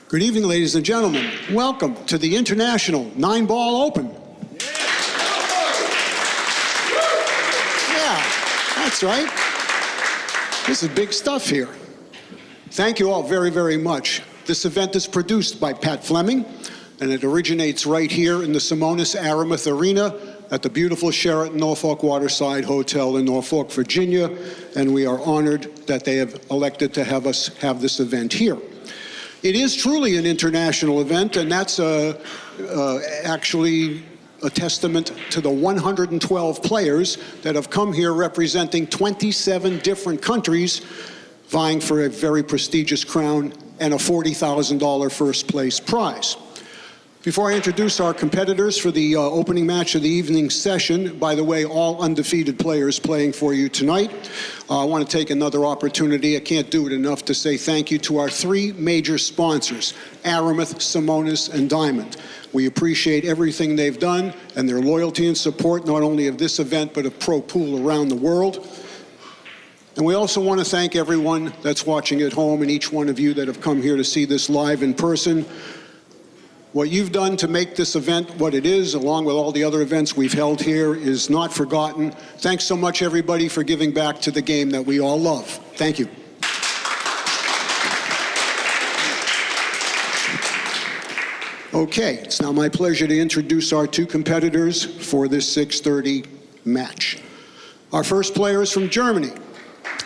Good evening, ladies and gentlemen. Welcome to the International 9-Ball Open. Yeah, that's right. This is big stuff here. Thank you all very, very much. This event is produced by Pat Fleming, and it originates right here in the Simonis Aramuth Arena at the beautiful Sheraton Norfolk Waterside Hotel in Norfolk, Virginia, and we are honored that they have elected to have us have this event here. It is truly an international event, and that's actually a testament to the 112 players that have come here representing 27 different countries, vying for a very prestigious crown and a $40,000 first place prize. Before I introduce our competitors for the opening match of the evening session, by the way, all undefeated players playing for you tonight, I want to take another opportunity, I can't do it enough, to say thank you to our three major sponsors, Aramuth, Simonis, and Diamond. We appreciate everything they've done and their loyalty and support, not only of this event, but of pro pool around the world. And we also want to thank everyone that's watching at home and each one of you that have come here to see this live in person. What you've done to make this event what it is, along with all the other events we've held here, is not forgotten. Thanks so much, everybody, for giving back to the game that we all love. Thank you. Okay, it's now my pleasure to introduce our two competitors for this 6:30 match. Our first player is from Germany.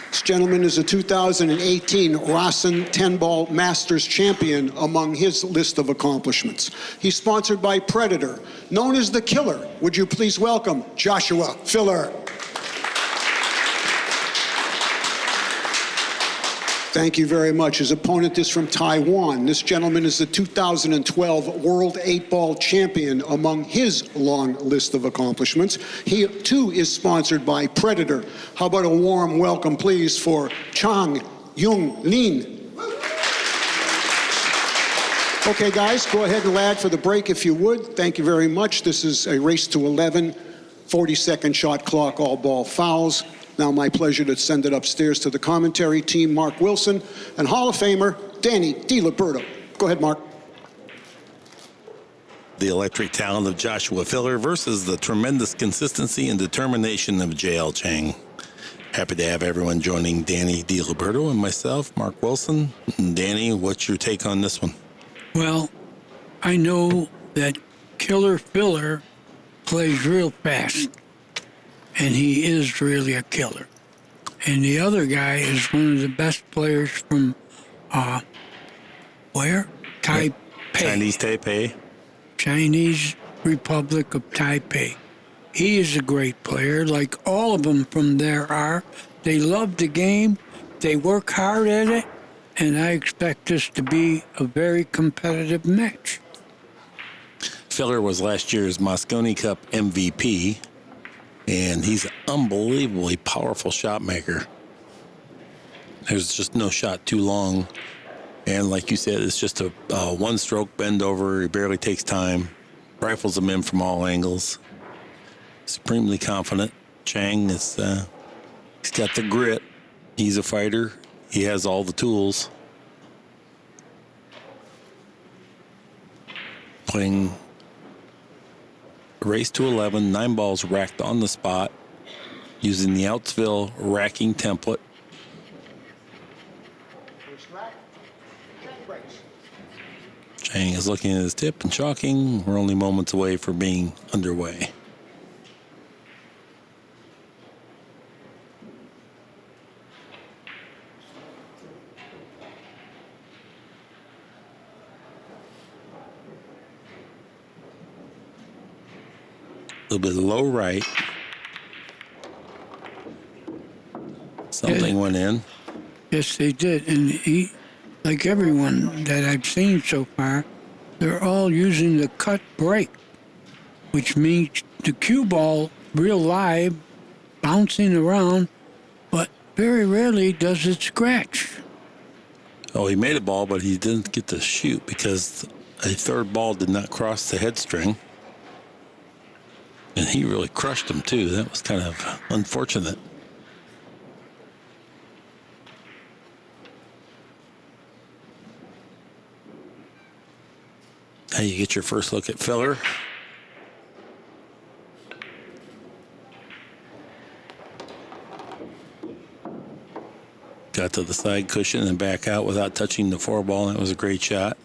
This gentleman is a 2018 Rasen 10-Ball Masters champion among his list of accomplishments. He's sponsored by Predator, known as the Killer. Would you please welcome Joshua Filler. Thank you very much. His opponent is from Taiwan. This gentleman is the 2012 World 8-Ball champion among his long list of accomplishments. He, too, is sponsored by Predator. How about a warm welcome, please, for CHANG Jung-Lin. Okay, guys, go ahead and lad for the break if you would. Thank you very much. This is a race to 11, 40-second shot clock, all ball fouls. Now my pleasure to send it upstairs to the commentary team, Mark Wilson, and Hall of Famer, Danny DiLiberto. Go ahead, Mark. The electric talent of Joshua Filler versus the tremendous consistency and determination of J.L. Chang. Happy to have everyone joining Danny DiLiberto and myself, Mark Wilson. And Danny, what's your take on this one? Well, I know that Killer Filler plays real fast. And he is really a killer. And the other guy is one of the best players from, where? Taipei. Chinese Taipei. Chinese Republic of Taipei. He is a great player, like all of them from there are. They love the game, they work hard at it, and I expect this to be a very competitive match. Filler was last year's Mosconi Cup MVP. And he's an unbelievably powerful shot maker. There's just no shot too long. And like you said, it's just a one-stroke bend over. He barely takes time. Rifles them in from all angles. Supremely confident. Chang is, he's got the grit. He's a fighter. He has all the tools. Playing race to 11, 9 balls racked on the spot, using the Outsville racking template. Chang is looking at his tip and chalking. We're only moments away from being underway. A little bit low right. Something went in. Yes, they did. And he, like everyone that I've seen so far, they're all using the cut break, which means the cue ball real live, bouncing around, but very rarely does it scratch. Oh, he made a ball, but he didn't get to shoot because a third ball did not cross the head string. And he really crushed him, too. That was kind of unfortunate. you get your first look at Filler. Got to the side cushion and back out without touching the 4-ball. That was a great shot.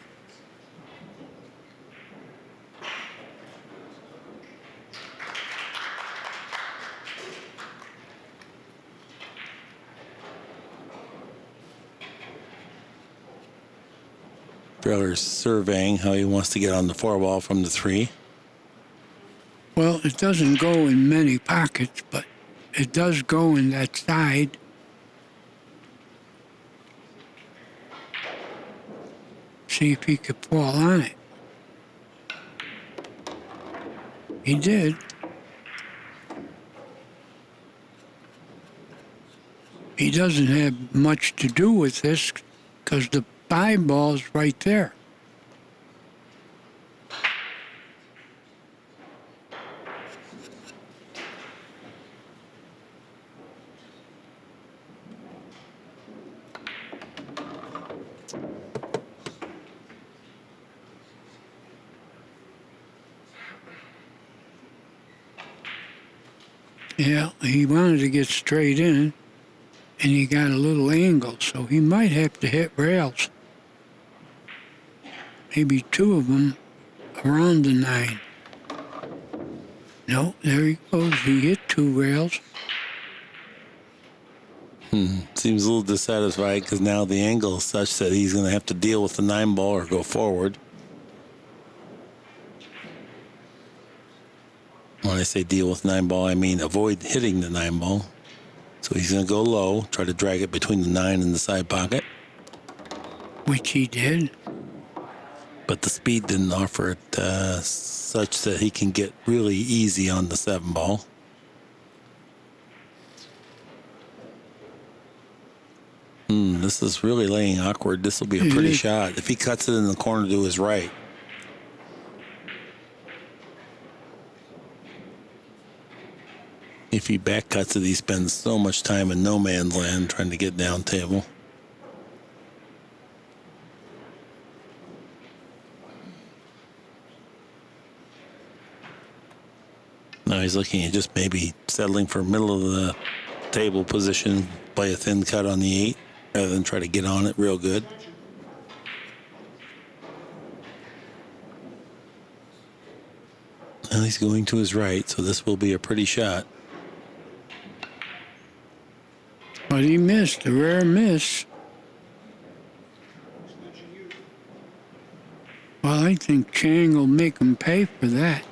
Filler's surveying how he wants to get on the 4-ball from the 3. Well, it doesn't go in many pockets, but it does go in that side. See if he could fall on it. He did. He doesn't have much to do with this because the 5-ball's right there. Yeah, he wanted to get straight in, and he got a little angle, so he might have to hit rails. Maybe 2 of them around the 9. No, there he goes. He hit 2 rails. Seems a little dissatisfied because now the angle is such that he's going to have to deal with the 9-ball or go forward. When I say deal with 9-ball, I mean avoid hitting the 9-ball. So he's going to go low, try to drag it between the 9 and the side pocket. Which he did. But the speed didn't offer it such that he can get really easy on the 7-ball. This is really laying awkward. This will be a pretty shot. If he cuts it in the corner to his right. If he back cuts it, he spends so much time in no man's land trying to get down table. Now he's looking at just maybe settling for middle of the table position, play a thin cut on the 8, rather than try to get on it real good. And he's going to his right, so this will be a pretty shot. But he missed, a rare miss. Well, I think Chang will make him pay for that.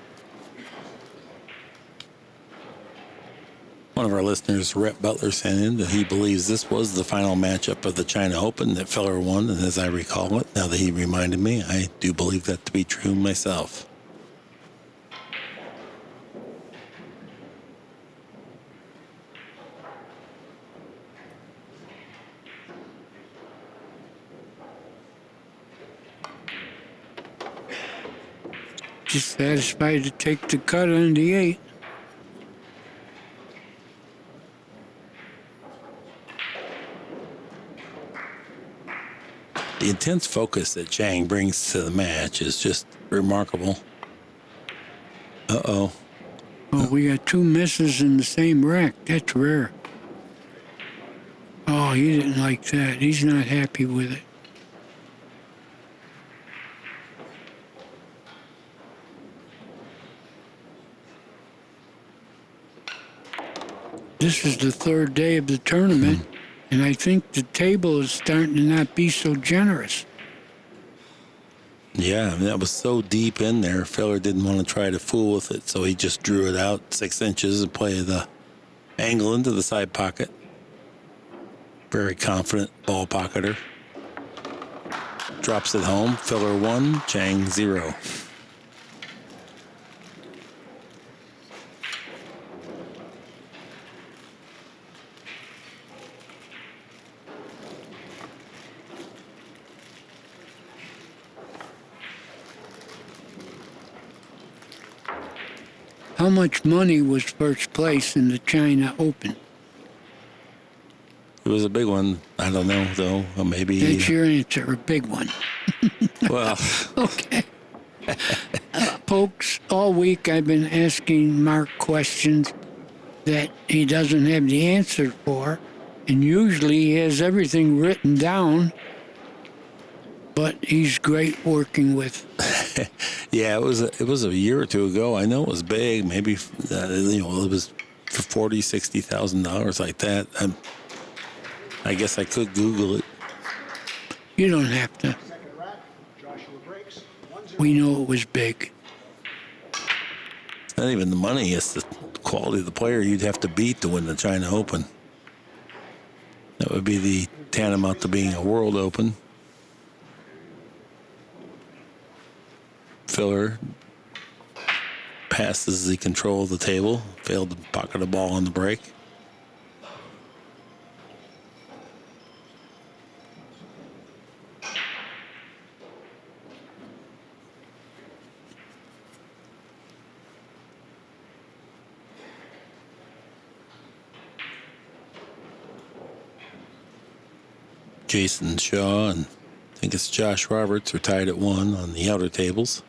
One of our listeners, Rhett Butler, sent in that he believes this was the final matchup of the China Open that Filler won, and as I recall it, now that he reminded me, I do believe that to be true myself. Just satisfied to take the cut on the 8. The intense focus that Chang brings to the match is just remarkable. Uh-oh. Oh, we got 2 misses in the same rack. That's rare. Oh, he didn't like that. He's not happy with it. This is the 3rd day of the tournament, and I think the table is starting to not be so generous. Yeah, I mean, that was so deep in there. Filler didn't want to try to fool with it, so he just drew it out 6 inches and played the angle into the side pocket. Very confident ball pocketer. Drops it home. Filler 1, Chang 0. How much money was first place in the China Open? It was a big one. I don't know, though. Maybe. That's your answer, a big one. Well, Okay. Folks, all week I've been asking Mark questions that he doesn't have the answer for, and usually he has everything written down, but he's great working with. Yeah, it was a year or two ago. I know it was big. Maybe it was for $40,000-$60,000 like that. I guess I could Google it. You don't have to. We know it was big. It's not even the money; it's the quality of the player you'd have to beat to win the China Open. That would be the tantamount to being a World Open. Filler passes the control of the table, failed to pocket a ball on the break. Jason Shaw and I think it's Josh Roberts are tied at 1 on the outer tables.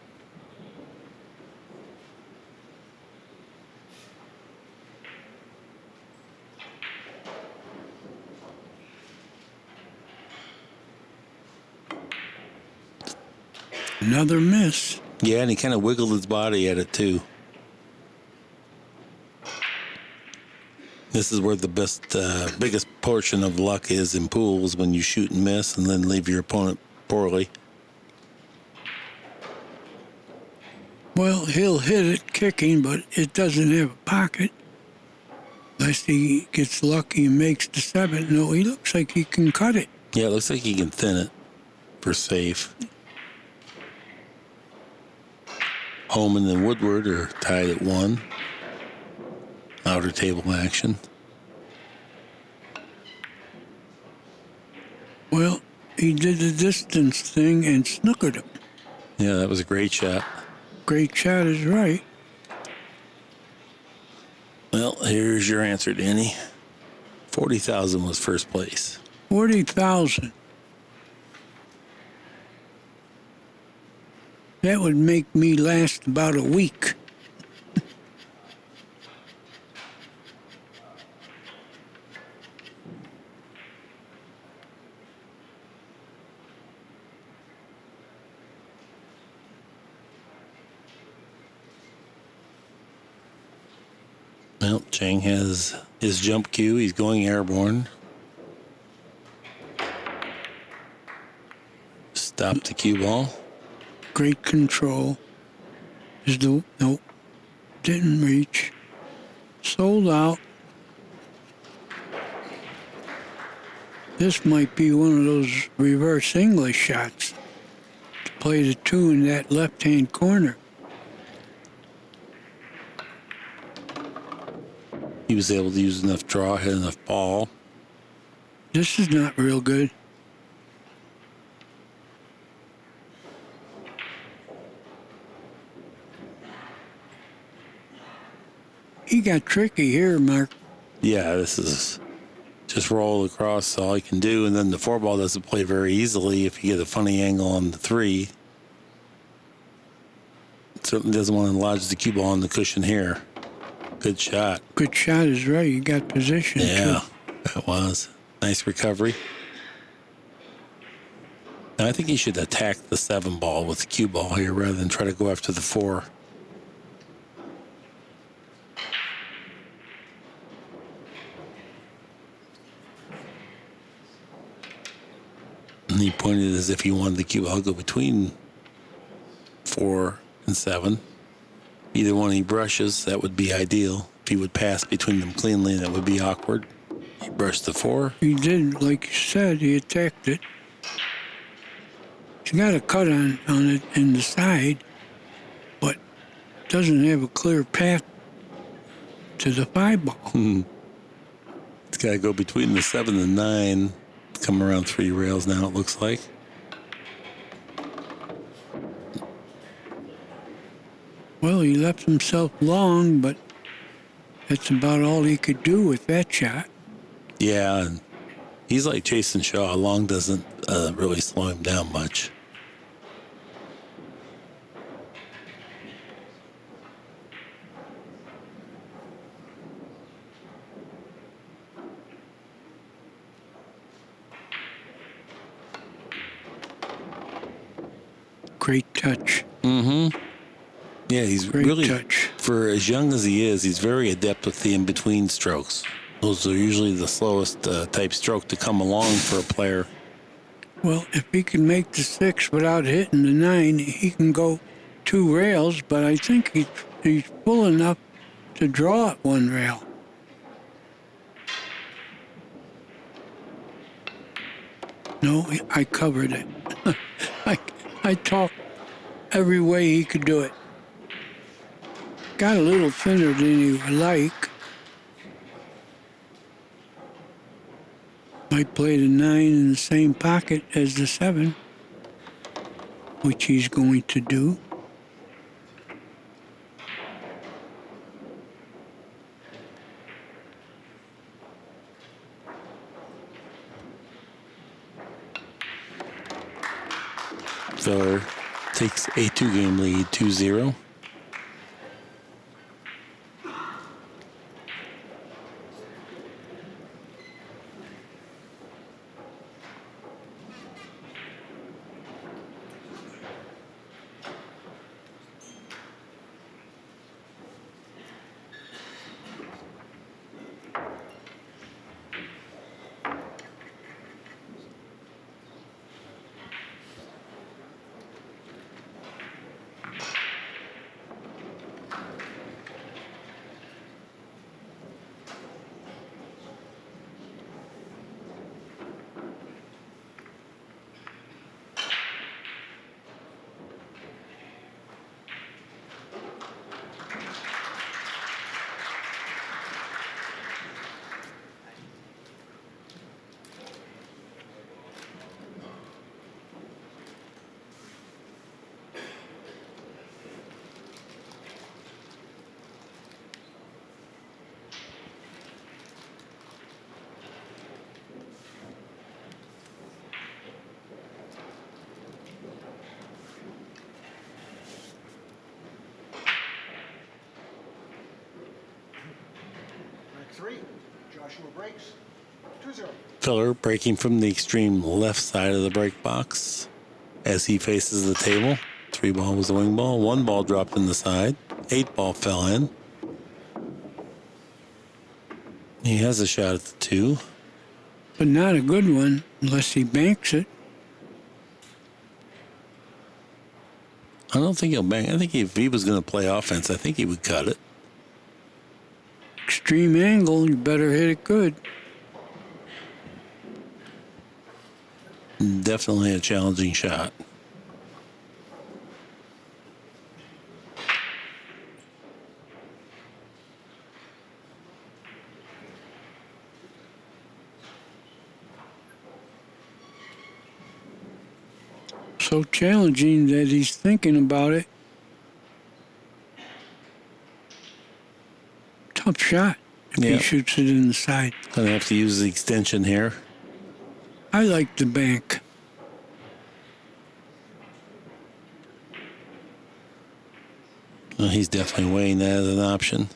Another miss. Yeah, and he kind of wiggled his body at it too. This is where the biggest portion of luck is in pools, when you shoot and miss and then leave your opponent poorly. Well, he'll hit it kicking, but it doesn't have a pocket. Unless he gets lucky and makes the 7. No, he looks like he can cut it. Yeah, it looks like he can thin it for safe. Holman and Woodward are tied at 1. Outer table action. Well, he did the distance thing and snookered him. Yeah, that was a great shot. Great shot is right. Well, here's your answer, Danny. 40,000 was first place. 40,000. That would make me last about a week. Well, Chang has his jump cue. He's going airborne. Stop the cue ball. Great control. Nope. Didn't reach. Sold out. This might be one of those reverse English shots to play the 2 in that left-hand corner. He was able to use enough draw, hit enough ball. This is not real good. He got tricky here, Mark. Yeah, this is just roll across all he can do, and then the 4 ball doesn't play very easily if you get a funny angle on the 3. Certainly doesn't want to lodge the cue ball on the cushion here. Good shot. Good shot is right. You got position, Yeah, too. that was. Nice recovery. Now, I think he should attack the 7 ball with the cue ball here rather than try to go after the 4. And he pointed as if he wanted the cue ball to go between 4 and 7. Either one he brushes, that would be ideal. If he would pass between them cleanly, that would be awkward. He brushed the 4. He did, like you said, he attacked it. He's got a cut on it in the side, but doesn't have a clear path to the 5 ball. It's got to go between the 7 and 9. Come around 3 rails now, it looks like. Well, he left himself long, but that's about all he could do with that shot. Yeah, and he's like Jason Shaw. Long doesn't really slow him down much. Great touch. Yeah, he's Great really, touch. for as young as he is, he's very adept with the in-between strokes. Those are usually the slowest type stroke to come along for a player. Well, if he can make the 6 without hitting the 9, he can go 2 rails, but I think he's full enough to draw at 1 rail. No, I covered it. I talked every way he could do it. Got a little thinner than he would like. Might play the 9 in the same pocket as the 7, which he's going to do. Filler takes a 2-game lead, 2-0. Break 3. Joshua breaks. 2-0. Filler breaking from the extreme left side of the break box as he faces the table. 3 ball was the wing ball. 1 ball dropped in the side. 8 ball fell in. He has a shot at the 2. But not a good one unless he banks it. I don't think he'll bang. I think if he was going to play offense, I think he would cut it. Extreme angle, you better hit it good. Definitely a challenging shot. So challenging that he's thinking about it. Tough shot if he Yep. shoots it in the side. Gonna have to use the extension here. I like the bank. Well, he's definitely weighing that as an option.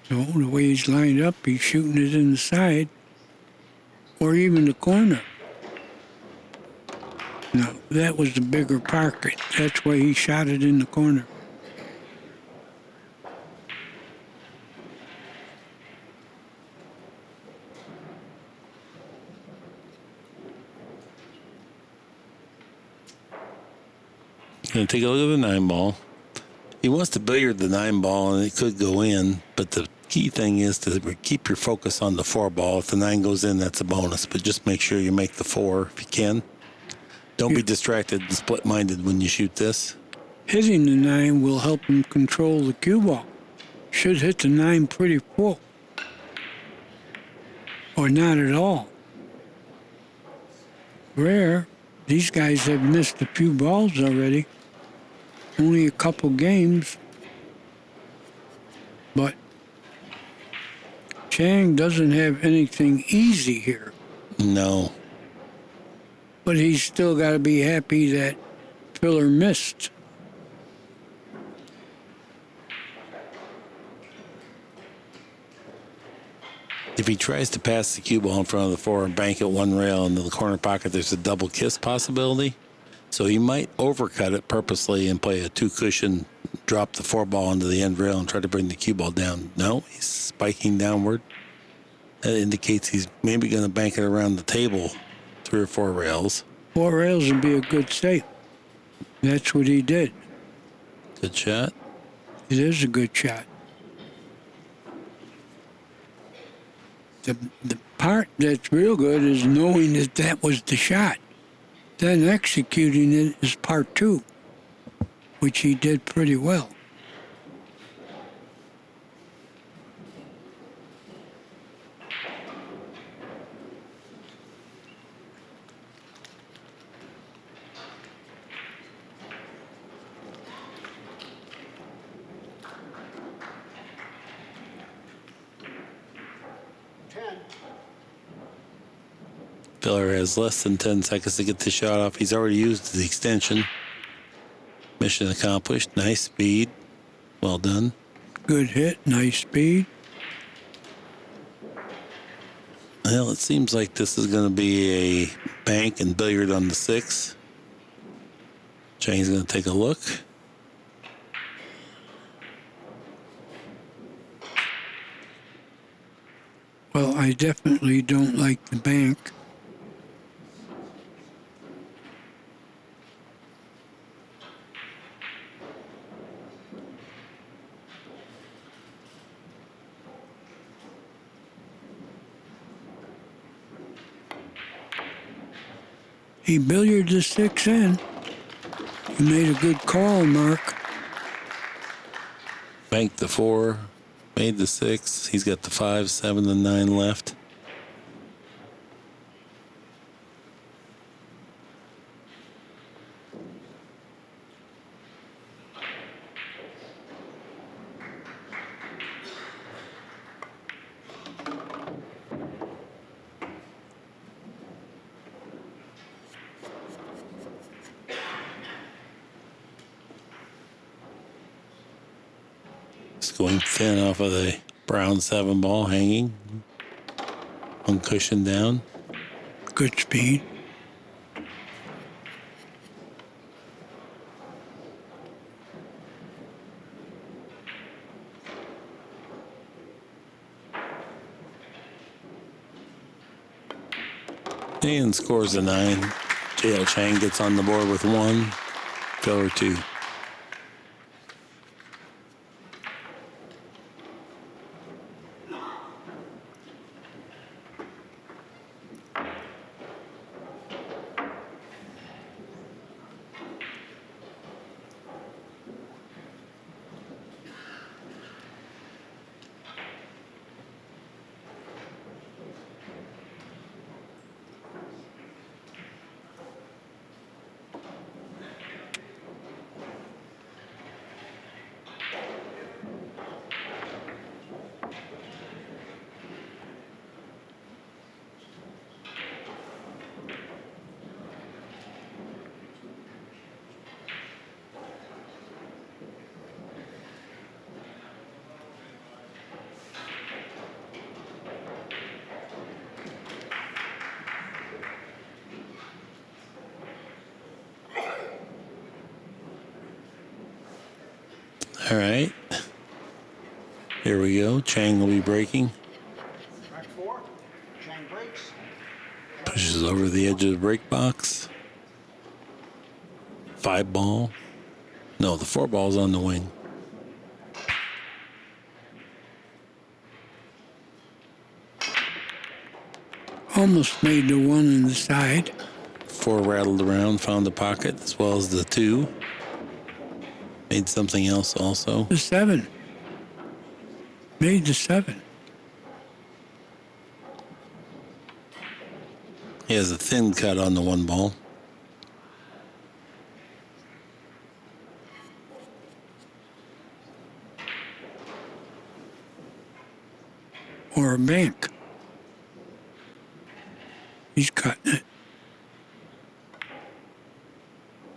So the way he's lined up, he's shooting it in the side or even the corner. No, that was the bigger pocket. That's why he shot it in the corner. Gonna take a look at the 9 ball. He wants to billiard the 9 ball, and it could go in, but the key thing is to keep your focus on the 4 ball. If the 9 goes in, that's a bonus, but just make sure you make the 4 if you can. Don't be distracted and split-minded when you shoot this. Hitting the 9 will help him control the cue ball. Should hit the 9 pretty full. Or not at all. Rare. These guys have missed a few balls already. Only a couple games. But Chang doesn't have anything easy here. No. But he's still got to be happy that Filler missed. If he tries to pass the cue ball in front of the four and bank it one rail into the corner pocket, there's a double kiss possibility. So he might overcut it purposely and play a two cushion, drop the four ball into the end rail and try to bring the cue ball down. No, he's spiking downward. That indicates he's maybe going to bank it around the table 3 or 4 rails. 4 rails would be a good save. That's what he did. Good shot. It is a good shot. The part that's real good is knowing that that was the shot. Then executing it is part 2, which he did pretty well. Filler has less than 10 seconds to get the shot off. He's already used the extension. Mission accomplished. Nice speed. Well done. Good hit, nice speed. Well, it seems like this is going to be a bank and billiard on the 6. Chang's going to take a look. Well, I definitely don't like the bank. He billiarded the 6 in. He made a good call, Mark. Banked the 4. Made the 6. He's got the 5, 7, and 9 left. It's going thin off of the brown 7 ball, hanging. One cushion down. Good speed. And scores a 9. JL Chang gets on the board with 1. Filler 2. All right. Here we go. Chang will be breaking. Track 4, Chang breaks. Pushes over the edge of the break box. 5 ball. No, the 4 ball's on the wing. Almost made the 1 in the side. 4 rattled around, found the pocket, as well as the 2. Made something else also. The 7. Made the 7. He has a thin cut on the 1 ball. Or a bank. He's cutting it.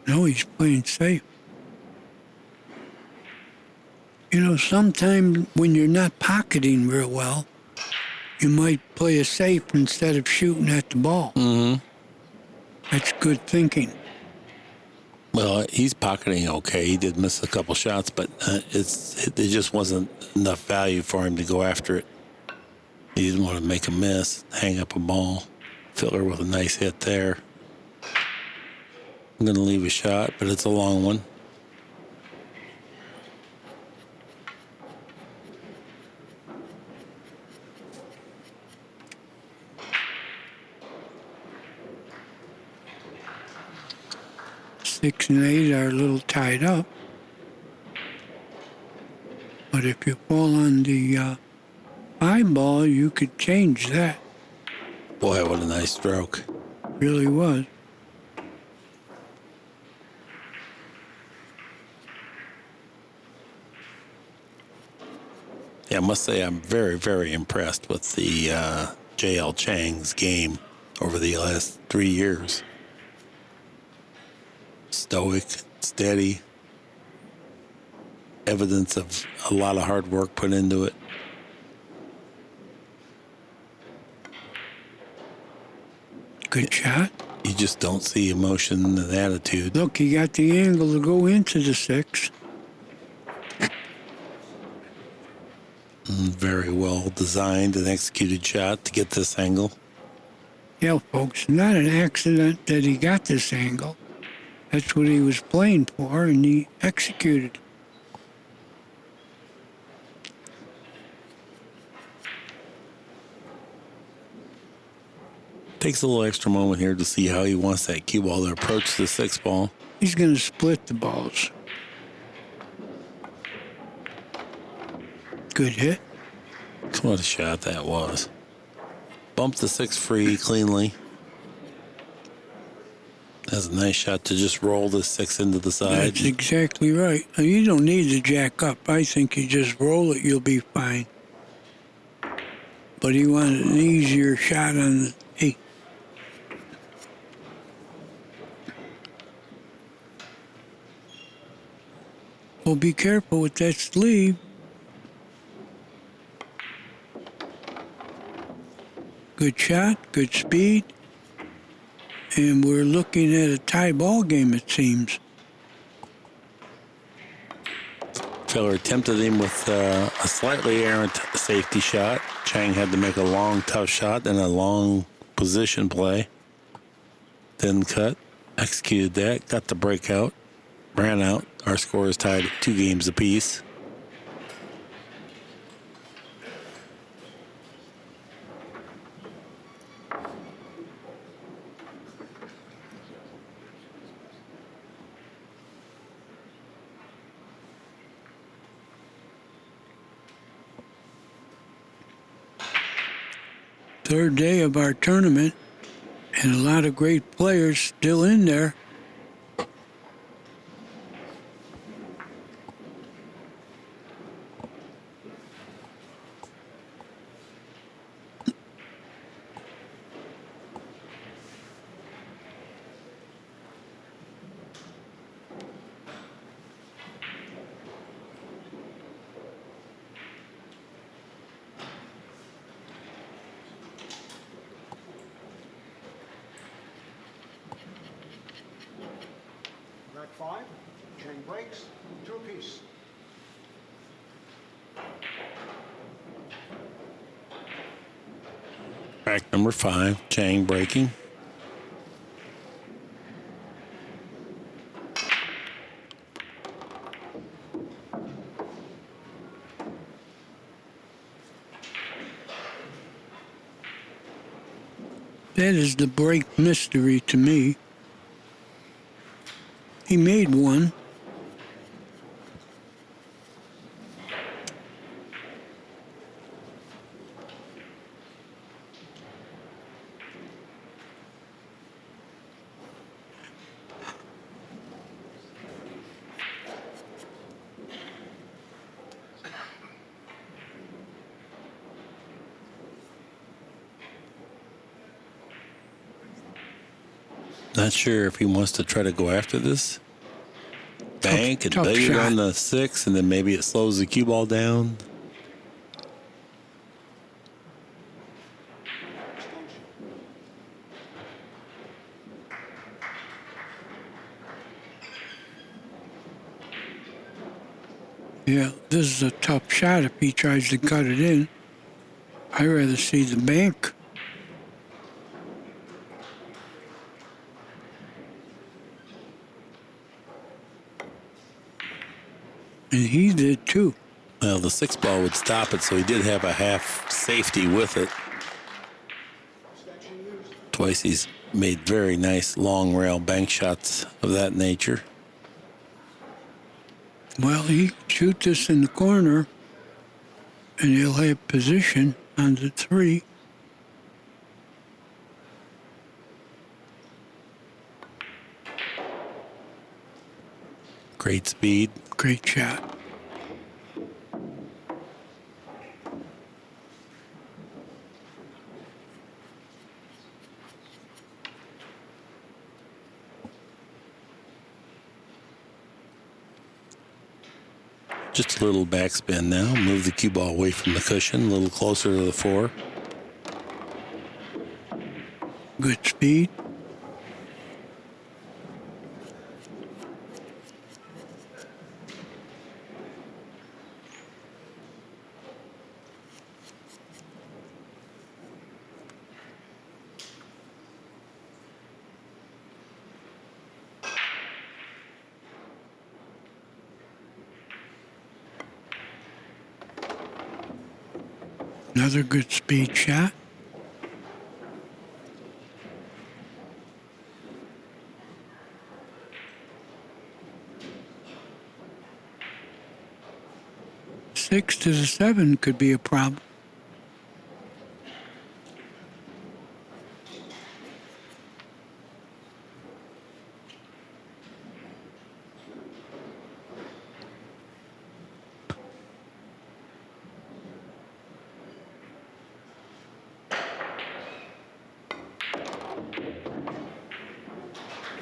No, he's playing safe. You know, sometimes when you're not pocketing real well, you might play it safe instead of shooting at the ball. Mm-hmm. That's good thinking. Well, he's pocketing okay. He did miss a couple shots, but it just wasn't enough value for him to go after it. He didn't want to make a miss, hang up a ball. Filler with a nice hit there. I'm going to leave a shot, but it's a long one. Six and eight are a little tied up. But if you fall on the eyeball, you could change that. Boy, what a nice stroke. Really was. Yeah, I must say I'm very, very impressed with the J.L. Chang's game over the last 3 years. Stoic, steady, evidence of a lot of hard work put into it. Good shot. You just don't see emotion and attitude. Look, he got the angle to go into the six. Very well designed and executed shot to get this angle. Yeah, folks, not an accident that he got this angle. That's what he was playing for, and he executed. Takes a little extra moment here to see how he wants that cue ball to approach the six ball. He's going to split the balls. Good hit. What a shot that was. Bumped the six free cleanly. That's a nice shot to just roll the six into the side. That's exactly right. You don't need to jack up. I think you just roll it, you'll be fine. But he wanted an easier shot on the eight. Well, be careful with that sleeve. Good shot, good speed. And we're looking at a tie ball game, it seems. Filler attempted him with a slightly errant safety shot. Chang had to make a long, tough shot and a long position play. Then cut, executed that, got the breakout, ran out. Our score is tied at 2 games apiece. Third day of our tournament, and a lot of great players still in there. Rack 5, Chang breaks, 2 apiece. Rack number 5, Chang breaking. That is the break mystery to me. He made one. Not sure if he wants to try to go after this. Bank and tough bait it shot. on the 6, and then maybe it slows the cue ball down. Yeah, this is a tough shot if he tries to cut it in. I'd rather see the bank. And he did too. Well, the 6 ball would stop it, so he did have a half safety with it. Twice he's made very nice long rail bank shots of that nature. Well, he shoot this in the corner, and he'll have position on the 3. Great speed. Great shot. Just a little backspin now. Move the cue ball away from the cushion, a little closer to the 4. Good speed. Another good speed shot. Six to the 7 could be a problem.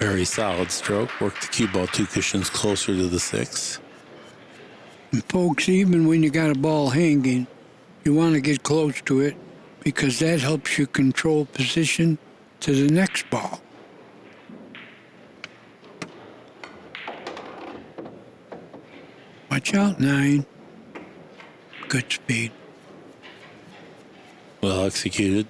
Very solid stroke. Work the cue ball 2 cushions closer to the 6. And folks, even when you got a ball hanging, you want to get close to it because that helps you control position to the next ball. Watch out, 9. Good speed. Well executed.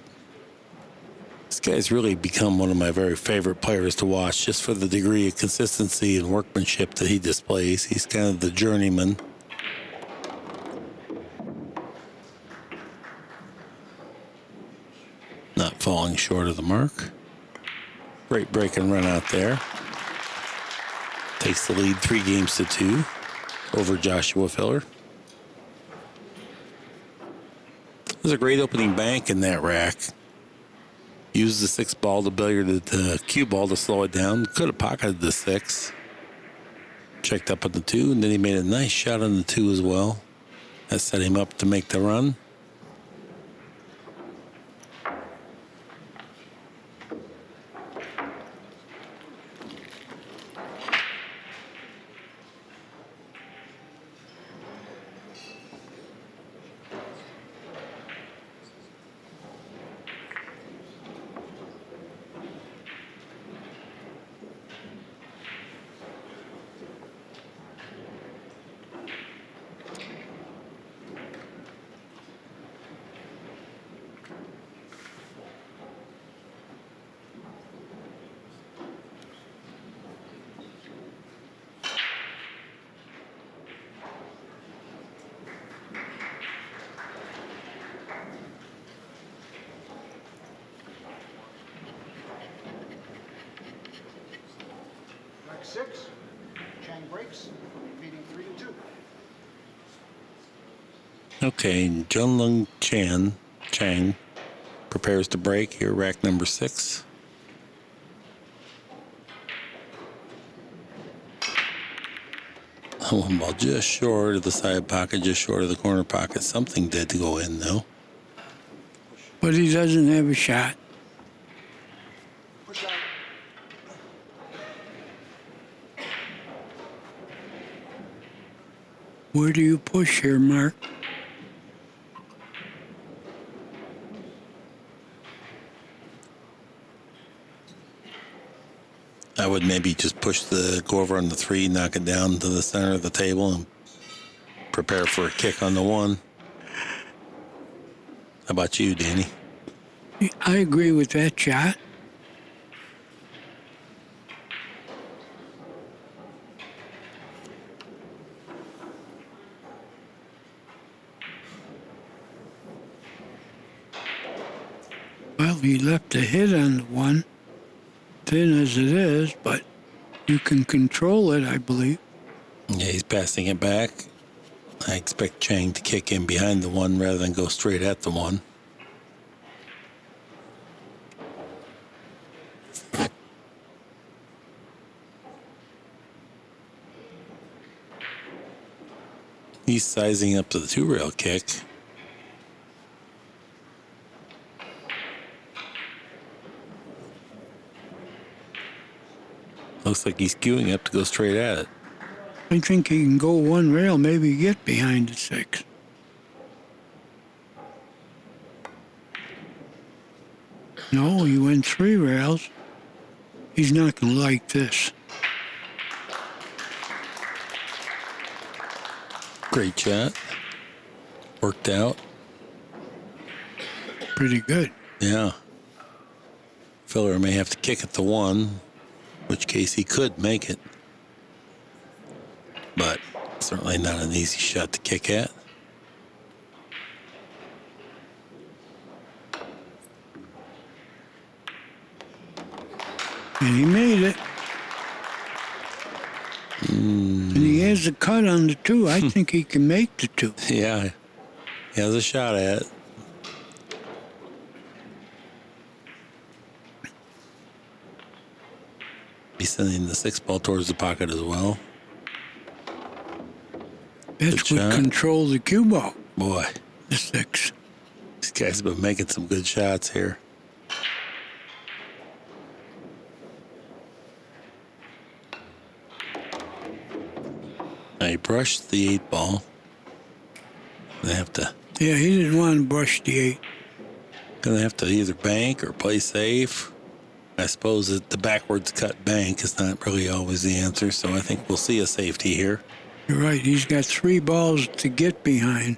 This guy's really become one of my very favorite players to watch just for the degree of consistency and workmanship that he displays. He's kind of the journeyman. Not falling short of the mark. Great break and run out there. Takes the lead 3 games to 2 over Joshua Filler. There's a great opening bank in that rack. Used the 6 ball to billiard the cue ball to slow it down. Could have pocketed the 6. Checked up on the 2, and then he made a nice shot on the 2 as well. That set him up to make the run. Rack 6, Chang breaks, leading 3-2. Okay, Jung-Lin Chang prepares to break here, rack number 6. One ball just short of the side pocket, just short of the corner pocket. Something did go in, though. But he doesn't have a shot. Push out. Where do you push here, Mark? I would maybe just go over on the 3, knock it down to the center of the table, and prepare for a kick on the one. How about you, Danny? I agree with that shot. Well, he left a hit on the one, thin as it is, but you can control it, I believe. Yeah, he's passing it back. I expect Chang to kick in behind the one rather than go straight at the one. He's sizing up to the two-rail kick. Looks like he's queuing up to go straight at it. I think he can go one rail, maybe get behind the 6. No, he went 3 rails. He's not going to like this. Great shot. Worked out. Pretty good. Yeah. Filler may have to kick at the one, in which case he could make it. But certainly not an easy shot to kick at. And he made it. And he has a cut on the 2. I think he can make the 2. Yeah, he has a shot at it. He's sending the 6 ball towards the pocket as well. That's Good what shot. controls the cue ball, Boy, the 6. these guys have been making some good shots here. Now he brushed the 8 ball. They have to. Yeah, he didn't want to brush the 8. Gonna have to either bank or play safe. I suppose that the backwards cut bank is not really always the answer, so I think we'll see a safety here. You're right. He's got 3 balls to get behind.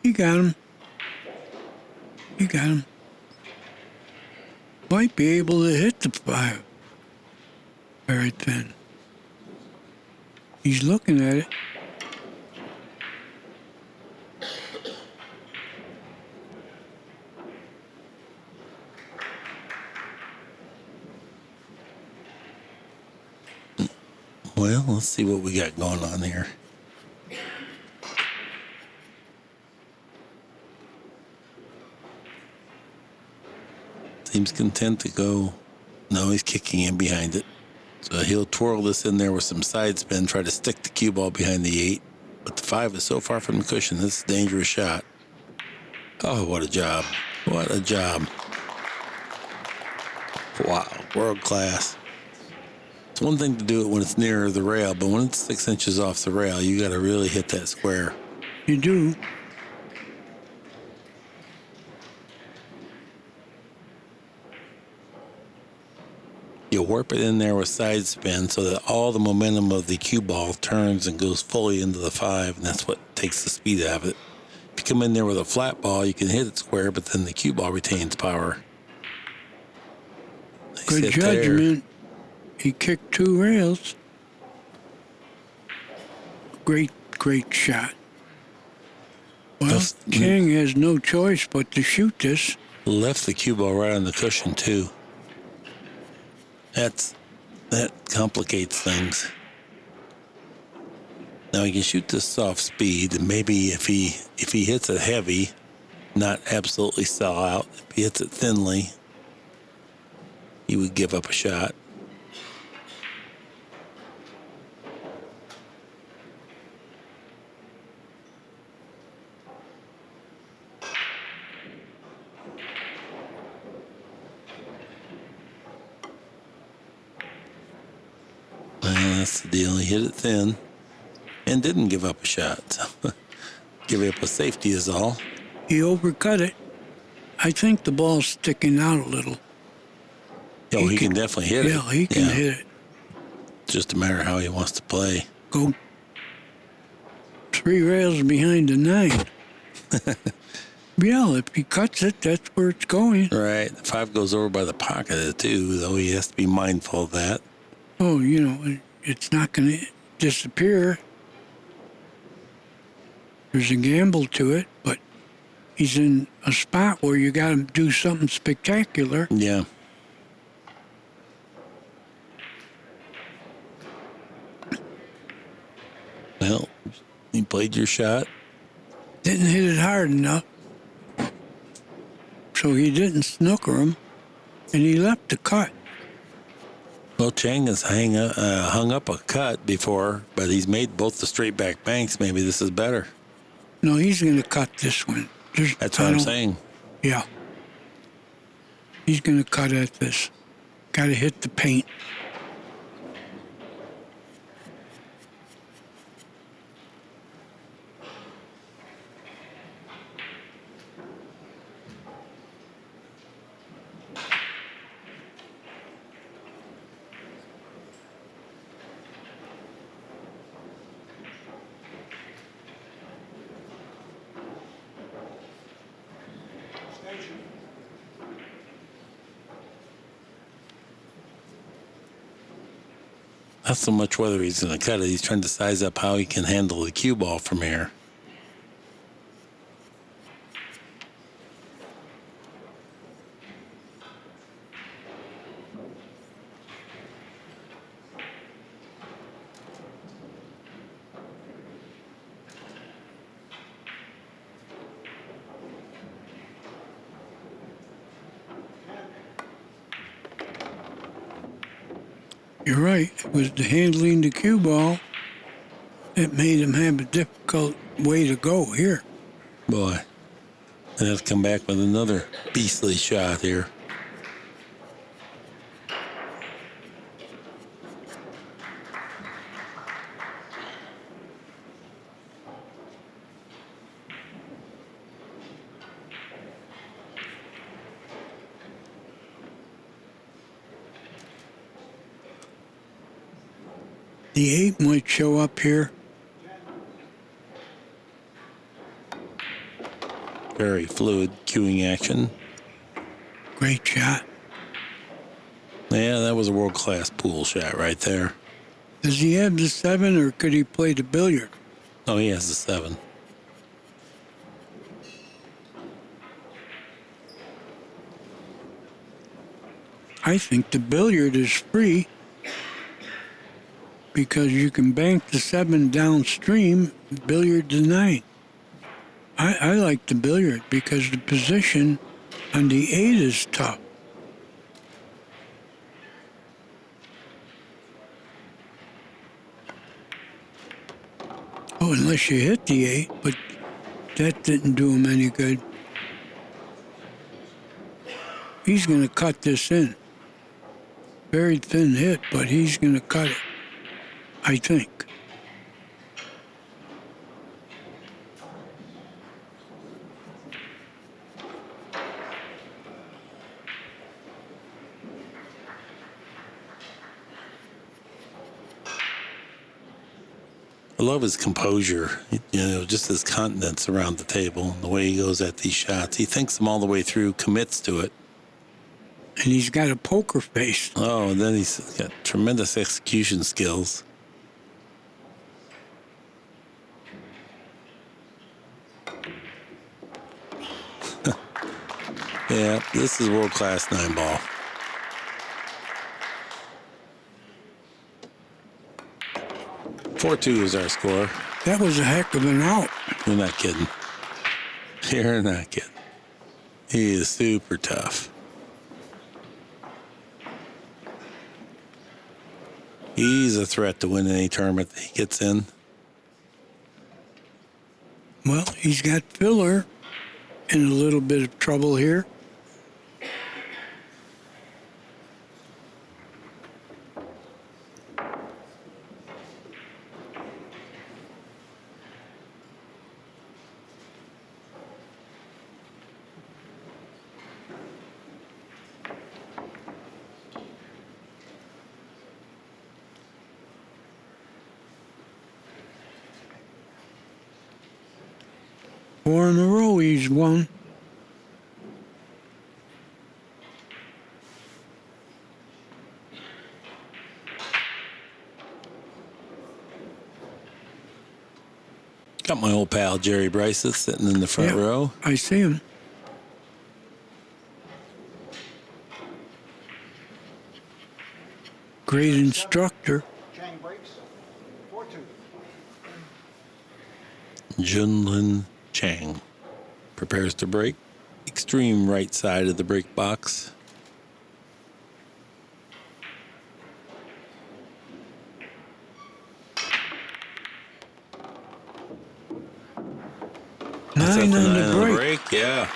He got him. He got him. Might be able to hit the 5. Very thin. He's looking at it. Well, let's see what we got going on here. Seems content to go. No, he's kicking in behind it. So he'll twirl this in there with some side spin, try to stick the cue ball behind the 8. But the 5 is so far from the cushion. This is a dangerous shot. Oh, what a job. What a job. Wow, world class. It's one thing to do it when it's near the rail, but when it's 6 inches off the rail, you got to really hit that square. You do. You warp it in there with side spin so that all the momentum of the cue ball turns and goes fully into the 5, and that's what takes the speed out of it. If you come in there with a flat ball, you can hit it square, but then the cue ball retains power. Nice Good hit there. judgment. He kicked 2 rails. Great, great shot. Well, That's- Chang has no choice but to shoot this. Left the cue ball right on the cushion, too. That complicates things. Now he can shoot this soft speed, and maybe if he hits it heavy, not absolutely sell out. If he hits it thinly, he would give up a shot. Well, that's the deal. He hit it thin and didn't give up a shot. So give up a safety is all. He overcut it. I think the ball's sticking out a little. Oh, he can definitely hit it. Yeah, he can hit it. Just a matter of how he wants to play. Go 3 rails behind the 9. Yeah, if he cuts it, that's where it's going. Right. 5 goes over by the pocket, too, though he has to be mindful of that. Oh, it's not going to disappear. There's a gamble to it, but he's in a spot where you got to do something spectacular. Yeah. Well, you played your shot. Didn't hit it hard enough, so he didn't snooker him, and he left the cut. Well, Chang has hung up a cut before, but he's made both the straight back banks. Maybe this is better. No, he's going to cut this one. That's what I'm saying. Yeah. He's going to cut at this. Got to hit the paint. Not so much whether he's going to cut it. He's trying to size up how he can handle the cue ball from here. You're right. It was the handling the cue ball that made him have a difficult way to go here. Boy. And he'll come back with another beastly shot here. The 8 might show up here. Very fluid cueing action. Great shot. Yeah, that was a world-class pool shot right there. Does he have the 7 or could he play the billiard? Oh, he has the 7. I think the billiard is free because you can bank the 7 downstream, billiard the 9. I like the billiard because the position on the 8 is tough. Oh, unless you hit the 8, but that didn't do him any good. He's going to cut this in. Very thin hit, but he's going to cut it, I think. I love his composure, just his continence around the table, the way he goes at these shots. He thinks them all the way through, commits to it. And he's got a poker face. Oh, and then he's got tremendous execution skills. Yeah, this is world-class 9-ball. Four-two is our score. That was a heck of an out. You're not kidding. You're not kidding. He is super tough. He's a threat to win any tournament that he gets in. Well, he's got Filler in a little bit of trouble here. 4 in a row he's won. Got my old pal Jerry Bryce sitting in the front Yeah, row. I see him. Great instructor. Chang breaks. 4-2. Jung-Lin Chang prepares to break. Extreme right side of the break box. Nine on the nine break. Yeah.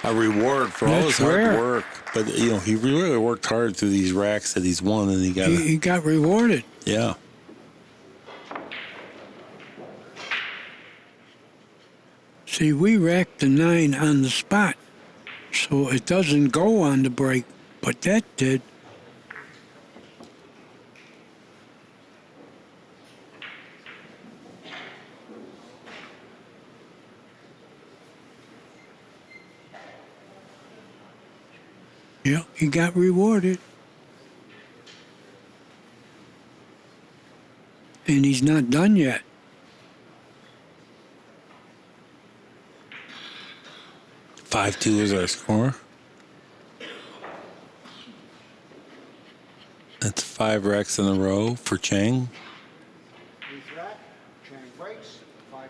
A reward for all That's his hard rare. work. But, he really worked hard through these racks that he's won, and he got He got rewarded. yeah. See, we racked the 9 on the spot, so it doesn't go on the break, but that did. Yeah, he got rewarded. And he's not done yet. 5-2 is our score. That's 5 racks in a row for Chang. He's rack. Chang breaks. 5-2.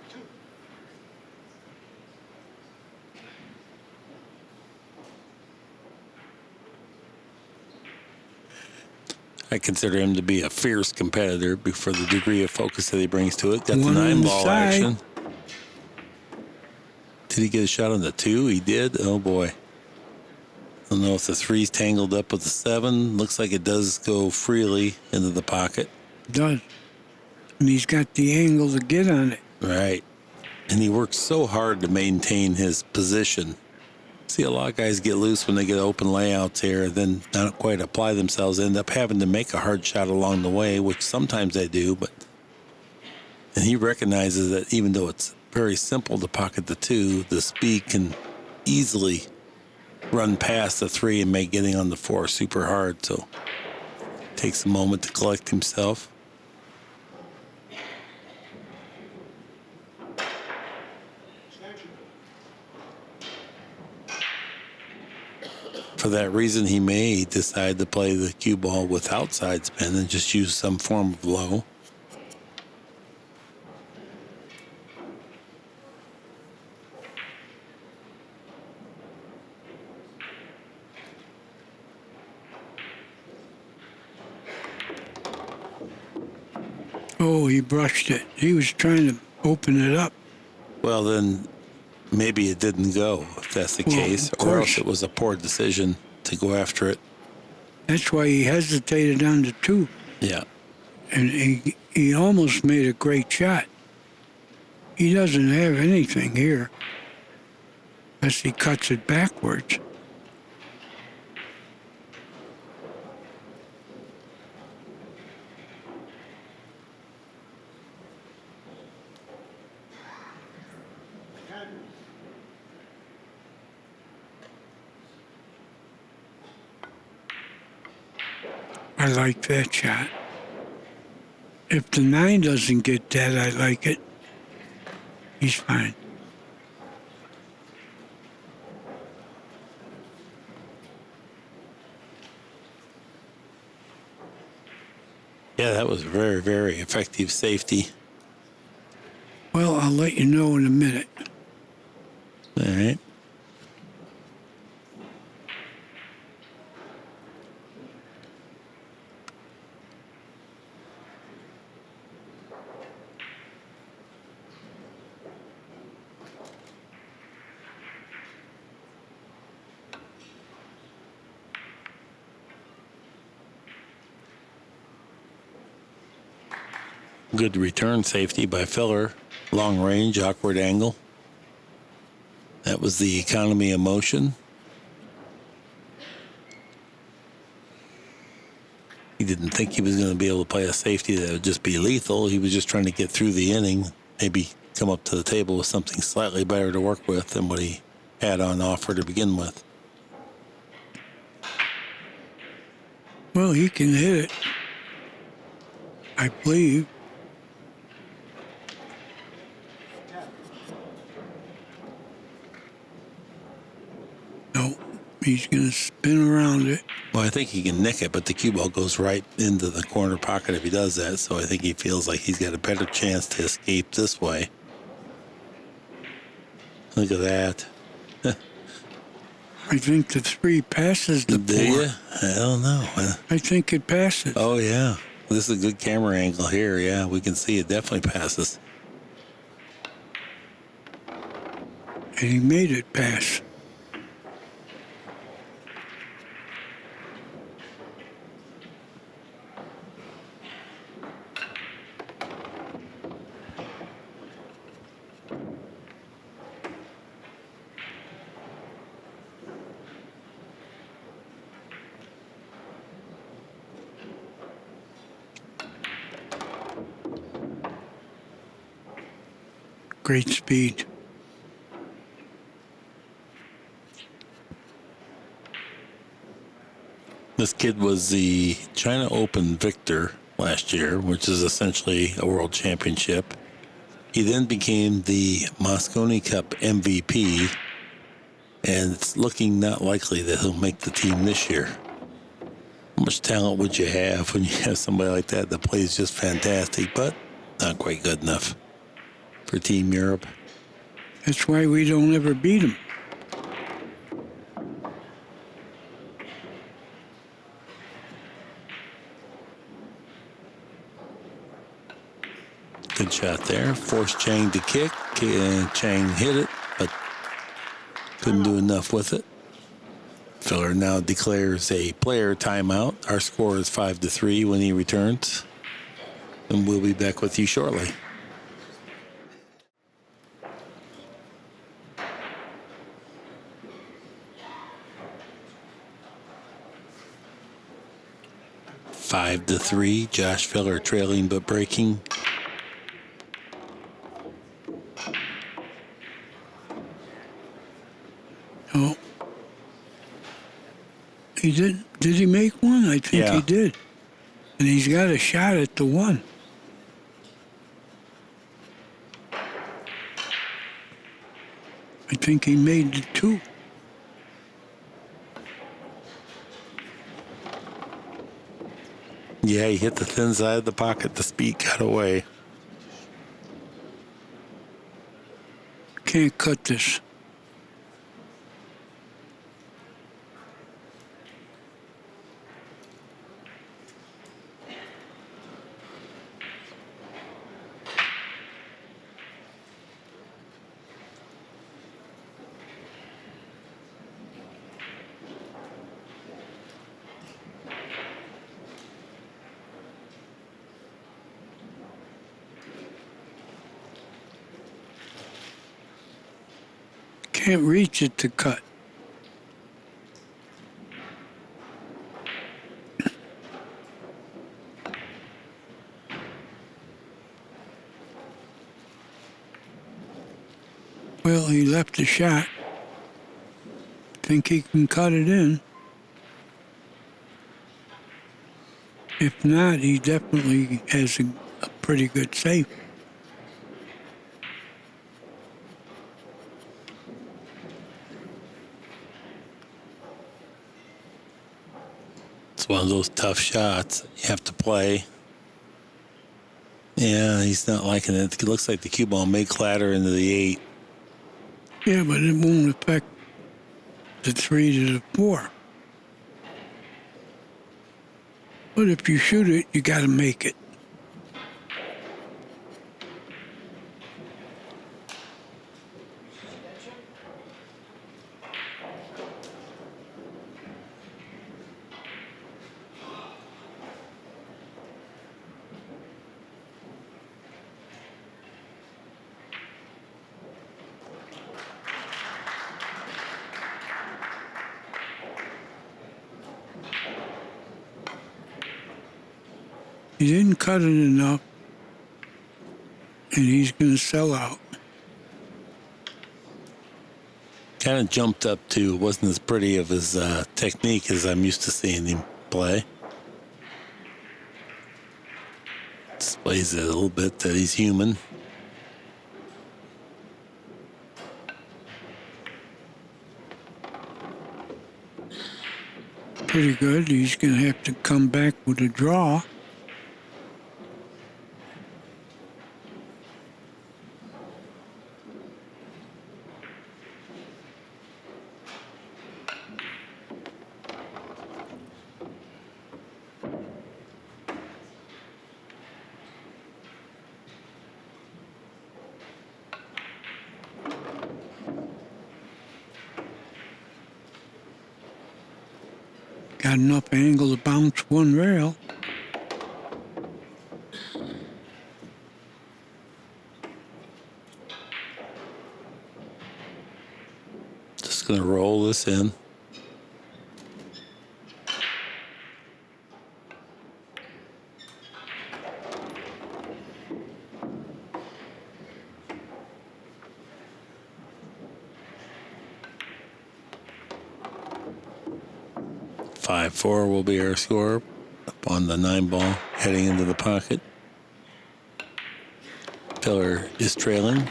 I consider him to be a fierce competitor for the degree of focus that he brings to it. Got the One on 9 the ball side. action. Did he get a shot on the 2? He did. Oh boy. I don't know if the 3's tangled up with the 7. Looks like it does go freely into the pocket. Does. And he's got the angle to get on it. Right. And he works so hard to maintain his position. See, a lot of guys get loose when they get open layouts here, then not quite apply themselves, end up having to make a hard shot along the way, which sometimes they do, and he recognizes that even though it's very simple to pocket the 2, the speed can easily run past the 3 and make getting on the 4 super hard, so takes a moment to collect himself. For that reason, he may decide to play the cue ball without side spin and just use some form of low. Oh, he brushed it. He was trying to open it up. Well, then maybe it didn't go, if that's the Well, case, of or else course. it was a poor decision to go after it. That's why he hesitated on the 2. Yeah. And he almost made a great shot. He doesn't have anything here unless he cuts it backwards. I like that shot. If the 9 doesn't get that, I like it. He's fine. Yeah, that was very, very effective safety. Well, I'll let you know in a minute. All right. Good return safety by Filler. Long range, awkward angle. That was the economy of motion. He didn't think he was going to be able to play a safety that would just be lethal. He was just trying to get through the inning, maybe come up to the table with something slightly better to work with than what he had on offer to begin with. Well, he can hit it, I believe. No, he's going to spin around it. Well, I think he can nick it, but the cue ball goes right into the corner pocket if he does that. So I think he feels like he's got a better chance to escape this way. Look at that. I think the 3 passes the 4. Do you? I don't know. I think it passes. Oh, yeah. This is a good camera angle here. Yeah, we can see it definitely passes. And he made it pass. Great speed. This kid was the China Open victor last year, which is essentially a world championship. He then became the Mosconi Cup MVP, and it's looking not likely that he'll make the team this year. How much talent would you have when you have somebody like that that plays just fantastic, but not quite good enough for Team Europe? That's why we don't ever beat him. Good shot there. Forced Chang to kick, and Chang hit it, but couldn't do enough with it. Filler now declares a player timeout. Our score is 5-3 when he returns. And we'll be back with you shortly. Five to 3. Josh Filler trailing but breaking. Oh. He did. Did he make one? I think Yeah. he did. And he's got a shot at the 1. I think he made the 2. Yeah, he hit the thin side of the pocket. The speed got away. Can't cut this. Can't reach it to cut. Well, he left the shot. Think he can cut it in. If not, he definitely has a pretty good save. It's one of those tough shots you have to play. Yeah, he's not liking it. It looks like the cue ball may clatter into the 8. Yeah, but it won't affect the 3 to the 4. But if you shoot it, you got to make it. He didn't cut it enough, and he's going to sell out. kind of jumped up to, wasn't as pretty of his technique as I'm used to seeing him play. Displays it a little bit that he's human. Pretty good. He's going to have to come back with a draw. Got enough angle to bounce one rail. Just going to roll this in. Four will be our score up on the 9-ball heading into the pocket. Filler is trailing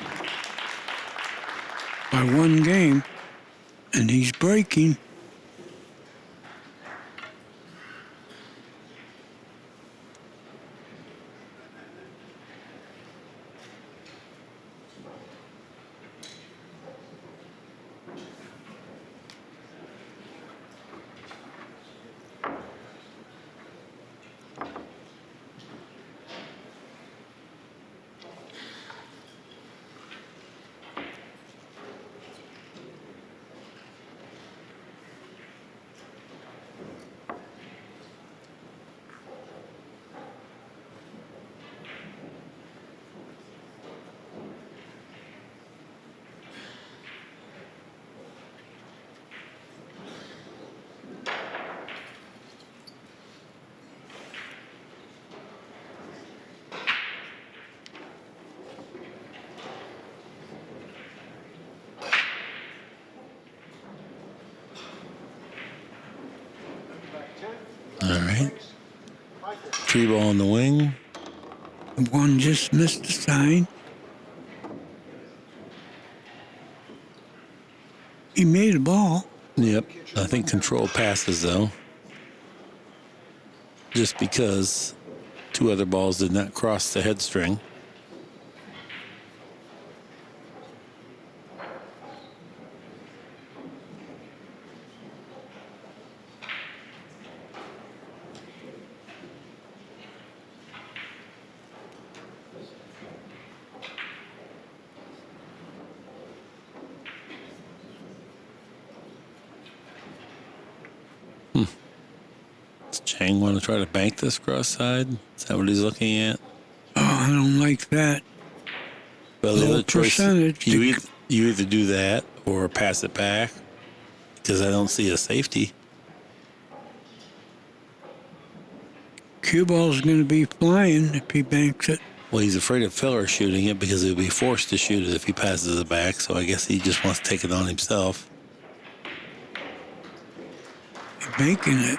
By one game, and he's breaking. All right. 3-ball in the wing. One just missed the sign. He made a ball. Yep. I think control passes, though. Just because 2 other balls did not cross the head string. Does Chang want to try to bank this cross side? Is that what he's looking at? Oh, I don't like that. Well, the Low other choice, percentage. you either do that or pass it back, because I don't see a safety. Cue ball's going to be flying if he banks it. Well, he's afraid of Filler shooting it because he'll be forced to shoot it if he passes it back, so I guess he just wants to take it on himself. Banking it.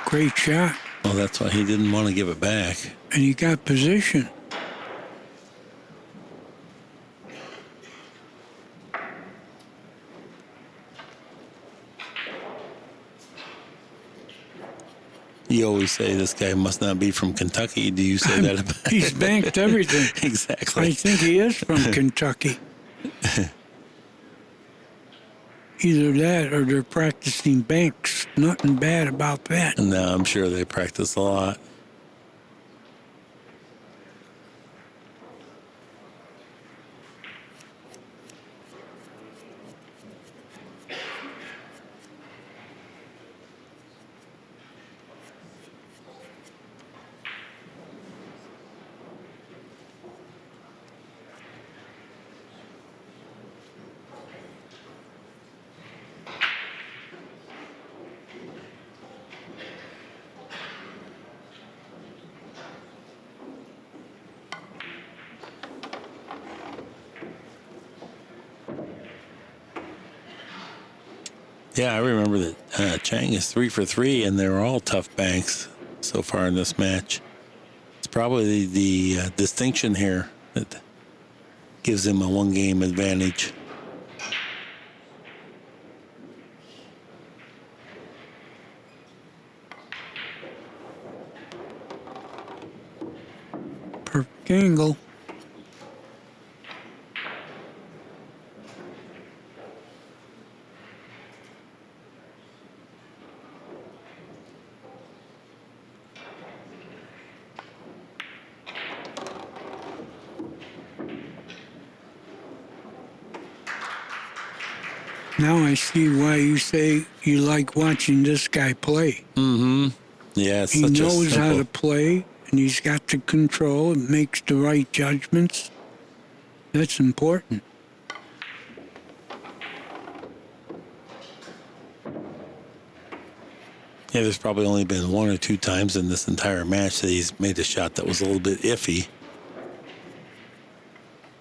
Great shot. Well, that's why he didn't want to give it back. And he got position. You always say this guy must not be from Kentucky. Do you say that about He's banked everything. Exactly. I think he is from Kentucky. Either that or they're practicing banks. Nothing bad about that. No, I'm sure they practice a lot. Yeah, I remember that Chang is 3 for 3, and they're all tough banks so far in this match. It's probably the distinction here that gives him a one-game advantage. Perfect angle. Now I see why you say you like watching this guy play. Yeah, it's He such a knows how to simple. play, and he's got the control and makes the right judgments. That's important. Yeah, there's probably only been 1 or 2 times in this entire match that he's made a shot that was a little bit iffy.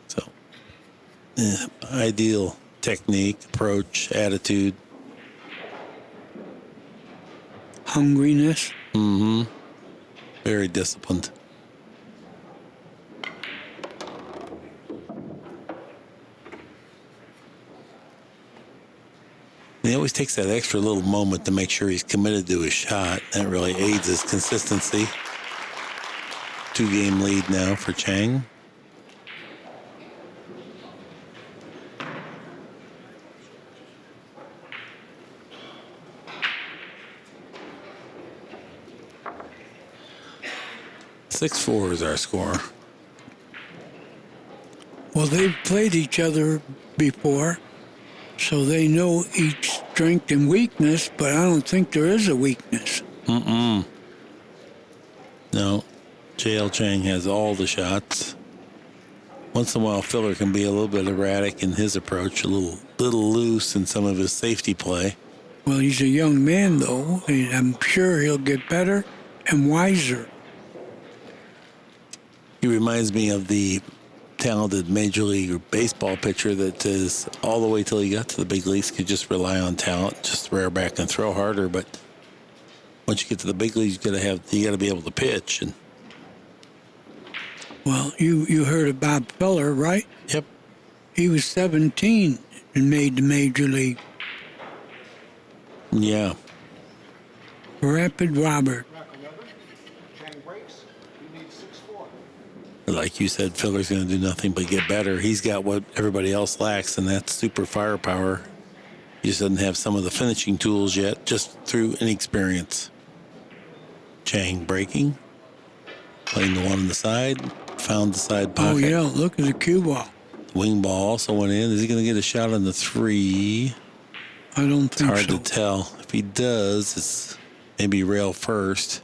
So, ideal technique, approach, attitude. Hungriness. Very disciplined. He always takes that extra little moment to make sure he's committed to his shot. That really aids his consistency. 2-game lead now for Chang. Six-4 is our score. Well, they've played each other before, so they know each strength and weakness, but I don't think there is a weakness. No, JL Chang has all the shots. Once in a while, Filler can be a little bit erratic in his approach, a little loose in some of his safety play. Well, he's a young man, though, and I'm sure he'll get better and wiser. He reminds me of the talented Major League Baseball pitcher that is all the way till he got to the big leagues could just rely on talent, just rear back and throw harder. But once you get to the big leagues, you got to be able to pitch. And Well, you heard of Bob Feller, right? yep, He was 17 and made the major league. yeah, Rapid Robert. Chang breaks. He needs 6-4. like you said, Filler's going to do nothing but get better. He's got what everybody else lacks, and that's super firepower. He just doesn't have some of the finishing tools yet, just through inexperience. Chang breaking, playing the one on the side, found the side pocket. Oh, yeah, look at the cue ball. Wing ball also went in. Is he going to get a shot on the 3? I don't It's think hard so. to tell. If he does, it's maybe rail first.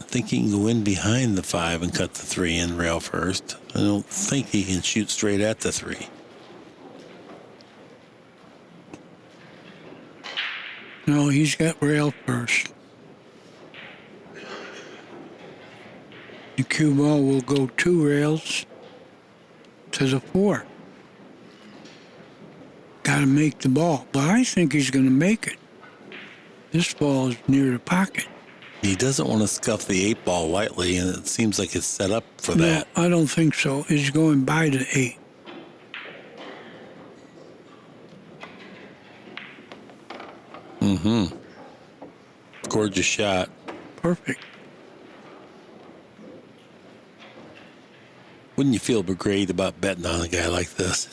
I think he can go in behind the 5 and cut the 3 in rail first. I don't think he can shoot straight at the 3. No, he's got rail first. The cue ball will go 2 rails to the 4. Got to make the ball. But I think he's going to make it. This ball is near the pocket. He doesn't want to scuff the 8 ball lightly, and it seems like it's set up for that. No, I don't think so. He's going by the 8. Gorgeous shot. Perfect. Wouldn't you feel great about betting on a guy like this?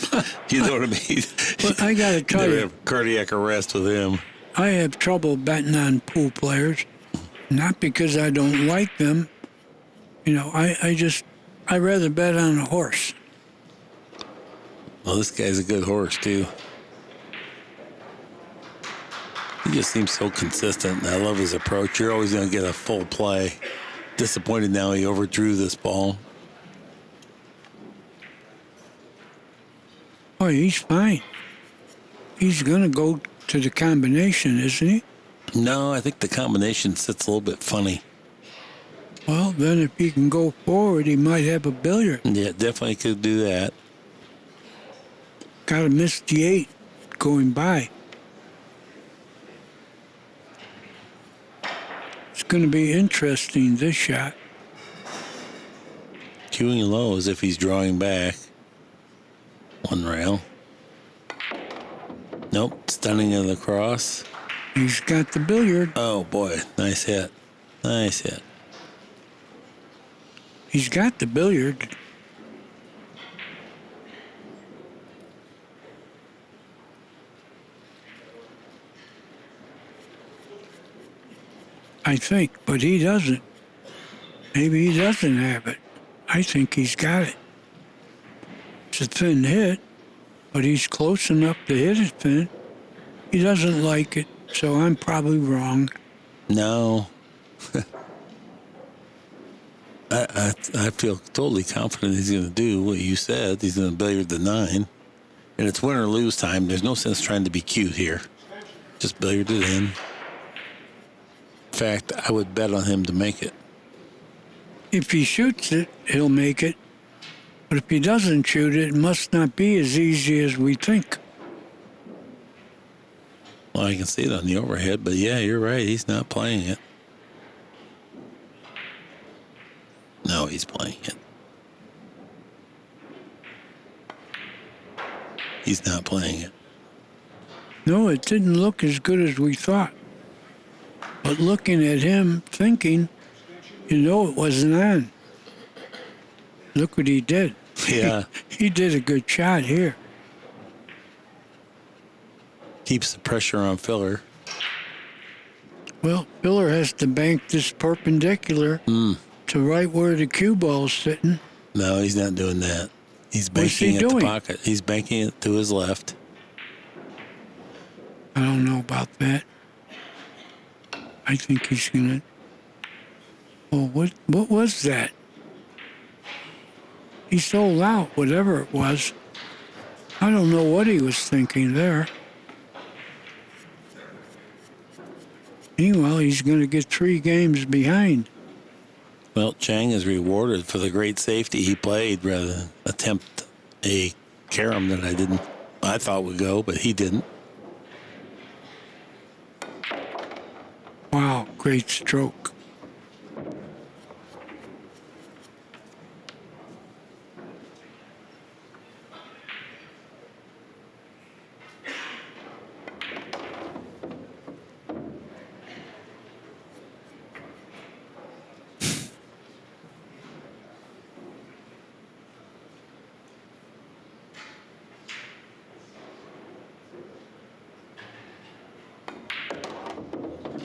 You know what I mean? But I got to tell Never you, have cardiac arrest with him. I have trouble betting on pool players. Not because I don't like them. You know, I rather bet on a horse. Well, this guy's a good horse, too. He just seems so consistent, and I love his approach. You're always going to get a full play. Disappointed now he overdrew this ball. Oh, he's fine. He's going to go to the combination, isn't he? No, I think the combination sits a little bit funny. Well, then if he can go forward, he might have a billiard. Yeah, definitely could do that. Got to miss the 8 going by. It's going to be interesting, this shot. Queuing low as if he's drawing back. One rail. Nope, stunning of the cross. He's got the billiard. Oh boy, nice hit. Nice hit. He's got the billiard. I think, but he doesn't. Maybe he doesn't have it. I think he's got it. It's a thin hit, but he's close enough to hit it thin. He doesn't like it, so I'm probably wrong. No. I feel totally confident he's going to do what you said. He's going to billiard the 9. And it's win or lose time. There's no sense trying to be cute here. Just billiard it in. In fact, I would bet on him to make it. If he shoots it, he'll make it. But if he doesn't shoot it, it must not be as easy as we think. Well, I can see it on the overhead, but yeah, you're right. He's not playing it. No, he's playing it. He's not playing it. No, it didn't look as good as we thought. But looking at him, thinking, you know it wasn't on. Look what he did. Yeah. He did a good shot here. Keeps the pressure on Filler. Well, Filler has to bank this perpendicular to right where the cue ball's sitting. No, he's not doing that. He's What's he banking at the doing? pocket. He's banking it to his left. I don't know about that. I think he's gonna. Oh, what was that? He sold out, whatever it was. I don't know what he was thinking there. Meanwhile, he's going to get 3 games behind. Well, Chang is rewarded for the great safety he played rather than attempt a carom that I thought would go, but he didn't. Wow, great stroke.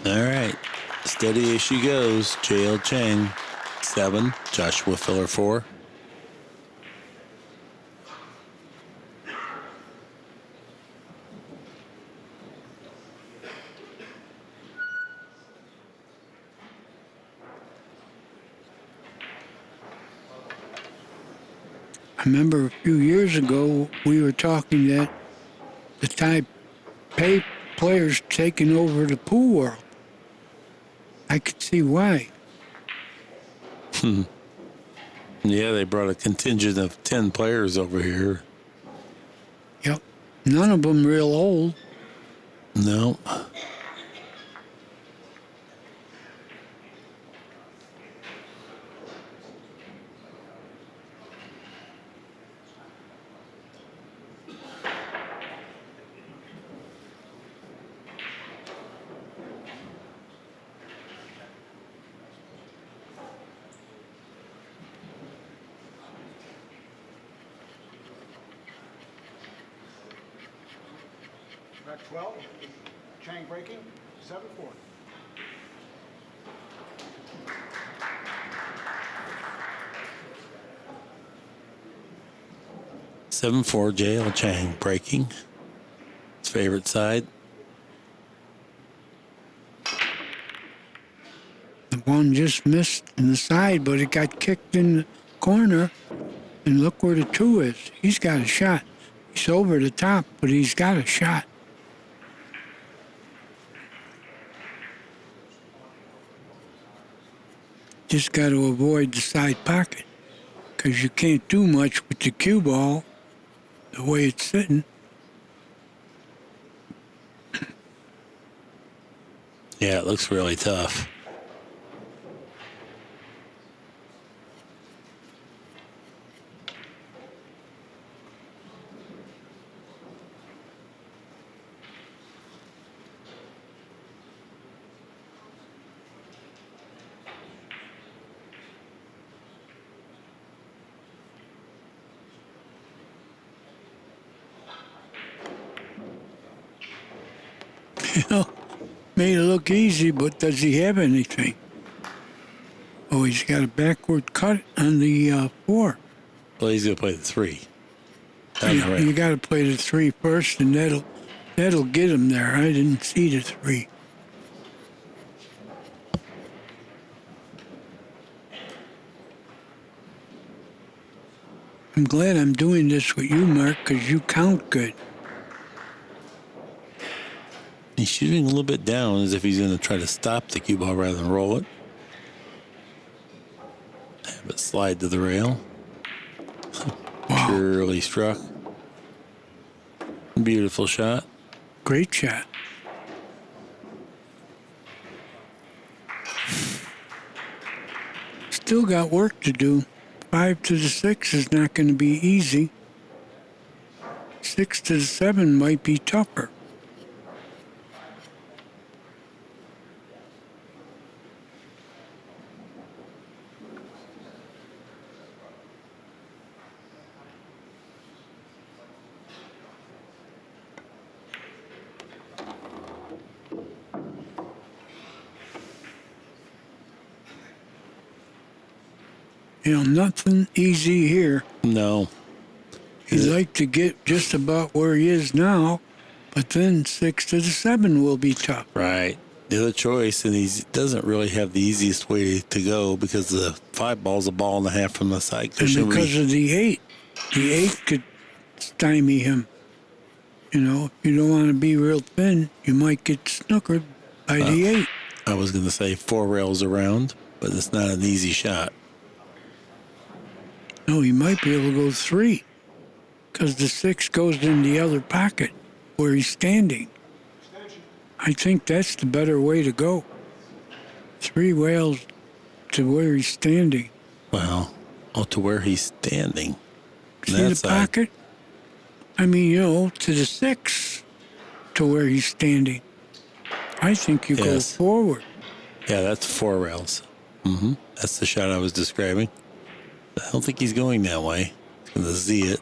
All right. Steady as she goes. J.L. Chang, 7. Joshua Filler, 4. I remember a few years ago we were talking that the Taipei players taking over the pool world. I could see why. Yeah, they brought a contingent of 10 players over here. Yep. None of them real old. No. Track 12, Chang breaking, 7-4. Seven 4 J.L. Chang breaking. His favorite side. The one just missed in the side, but it got kicked in the corner. And look where the 2 is. He's got a shot. He's over the top, but he's got a shot. Just got to avoid the side pocket because you can't do much with the cue ball the way it's sitting. Yeah, it looks really tough. You know, made it look easy, but does he have anything? Oh, he's got a backward cut on the 4. Well, he's going to play the 3. Down the You rail. got to play the 3 first, and that'll get him there. I didn't see the 3. I'm glad I'm doing this with you, Mark, because you count good. He's shooting a little bit down as if he's going to try to stop the cue ball rather than roll it. Have it slide to the rail. Wow, Purely struck. Beautiful shot. great shot. Still got work to do. 5 to the 6 is not going to be easy. 6 to the 7 might be tougher. You know, nothing easy here. No. He'd like to get just about where he is now, but then 6 to the 7 will be tough. Right. The other choice, and he doesn't really have the easiest way to go because the 5 ball's a ball and a half from the side And cushion. because of the 8 could stymie him. You know, if you don't want to be real thin, you might get snookered by the 8. I was going to say 4 rails around, but it's not an easy shot. No, he might be able to go 3 because the 6 goes in the other pocket where he's standing. I think that's the better way to go. 3 rails to where he's standing. Well, to where he's standing. See That the side. pocket? I mean, you know, to the 6 to where he's standing. I think you go Yes. forward. Yeah, that's 4 rails. That's the shot I was describing. I don't think he's going that way. He's going to Z it.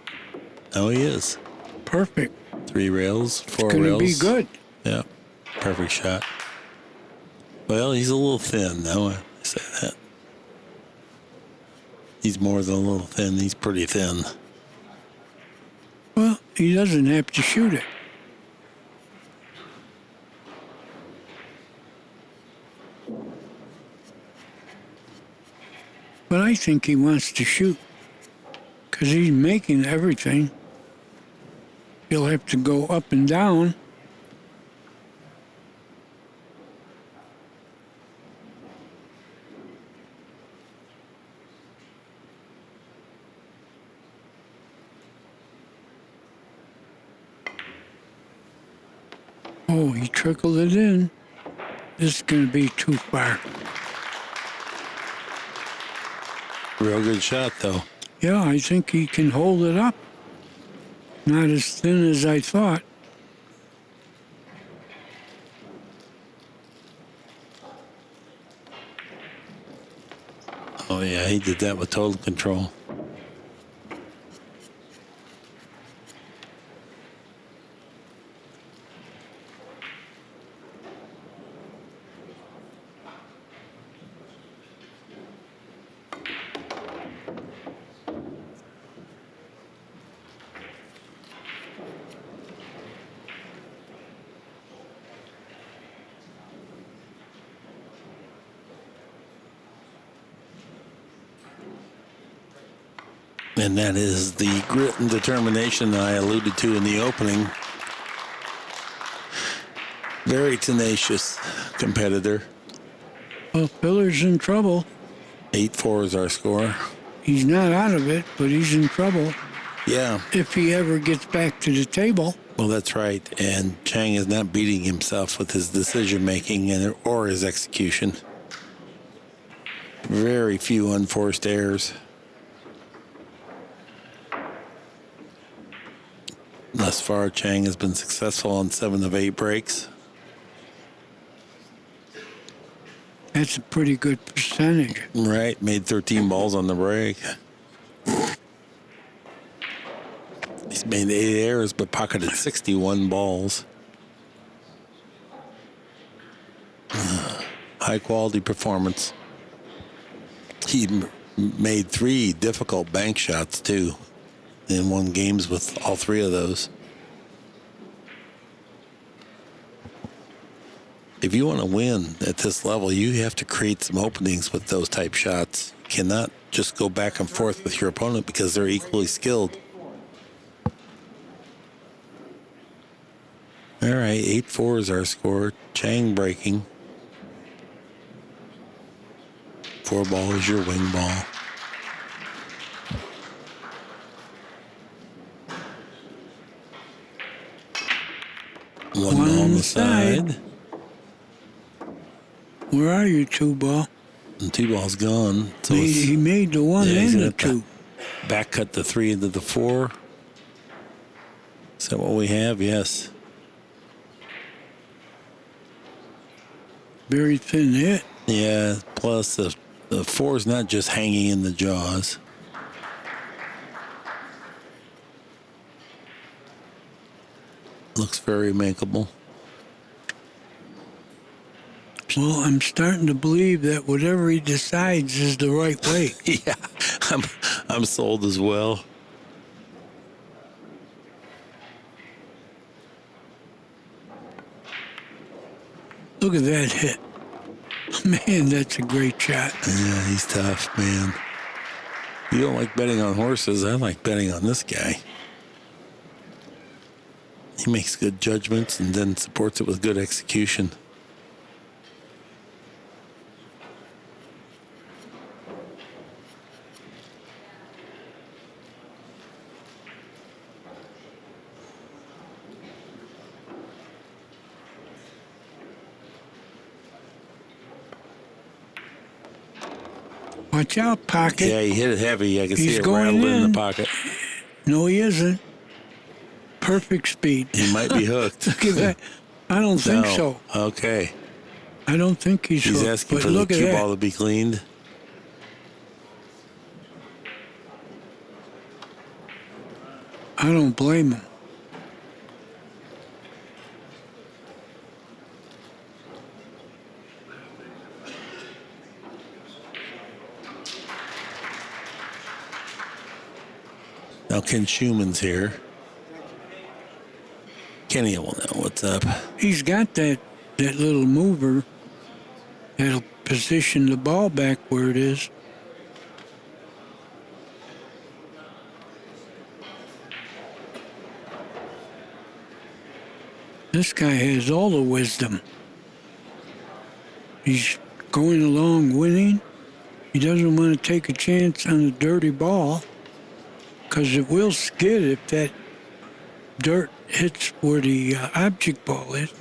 No, he is. Perfect. 3 rails, 4 Going to rails. be good. Yeah, perfect shot. Well, he's a little thin, though. I say that. He's more than a little thin. He's pretty thin. Well, he doesn't have to shoot it. But I think he wants to shoot because he's making everything. He'll have to go up and down. Oh, he trickled it in. This is going to be too far. Real good shot, though. Yeah, I think he can hold it up. Not as thin as I thought. Oh, yeah, he did that with total control. And that is the grit and determination that I alluded to in the opening. Very tenacious competitor. Well, Filler's in trouble. 8-4 is our score. He's not out of it, but he's in trouble Yeah, if he ever gets back to the table. well, that's right. And Chang is not beating himself with his decision making or his execution. Very few unforced errors. Thus far, Chang has been successful on 7 of 8 breaks. That's a pretty good percentage. Right, made 13 balls on the break. He's made 8 errors, but pocketed 61 balls. High quality performance. He made 3 difficult bank shots too, and won games with all 3 of those. If you want to win at this level, you have to create some openings with those type shots. You cannot just go back and forth with your opponent because they're equally skilled. All right, 8-4 is our score. Chang breaking. 4 ball is your wing ball. One ball on the side. Where are you, 2 ball? And 2 balls gone. So He made the 1 he's and the gonna 2. back cut the 3 into the 4. Is that what we have? Yes. Very thin hit. Yeah, plus the 4 is not just hanging in the jaws. Looks very makeable. Well, I'm starting to believe that whatever he decides is the right way. Yeah, I'm sold as well. Look at that hit. Man, that's a great shot. Yeah, he's tough, man. You don't like betting on horses. I like betting on this guy. He makes good judgments and then supports it with good execution. Watch out, pocket. Yeah, he hit it heavy. I can see He's it going rattled in in. the pocket. No, he isn't. Perfect speed. He might be hooked. Look at that. I don't think No. so. Okay. I don't think he's He's hooked, asking but for the look at cue that. ball to be cleaned. I don't blame him. Now Ken Schumann's here. Kenny will know what's up. He's got that little mover that'll position the ball back where it is. This guy has all the wisdom. He's going along winning. He doesn't want to take a chance on a dirty ball because it will skid if that dirt hits where the object ball is.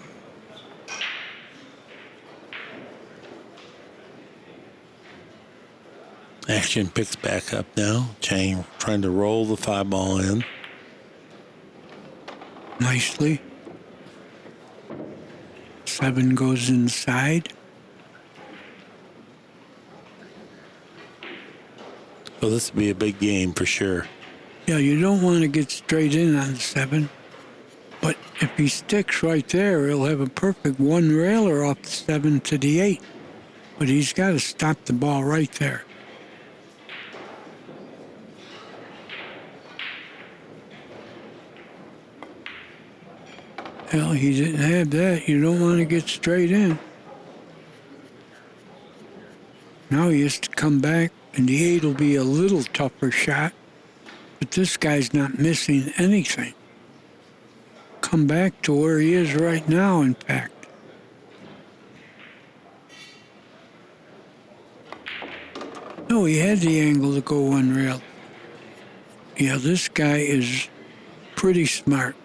Action picks back up now. Chang trying to roll the 5 ball in. Nicely. 7 goes inside. Well, this would be a big game for sure. Yeah, you don't want to get straight in on 7. But if he sticks right there, he'll have a perfect 1 railer off the 7 to the 8. But he's got to stop the ball right there. Hell, he didn't have that. You don't want to get straight in. Now he has to come back, and the 8 will be a little tougher shot. But this guy's not missing anything. Come back to where he is right now, in fact. No, he had the angle to go one rail. Yeah, this guy is pretty smart.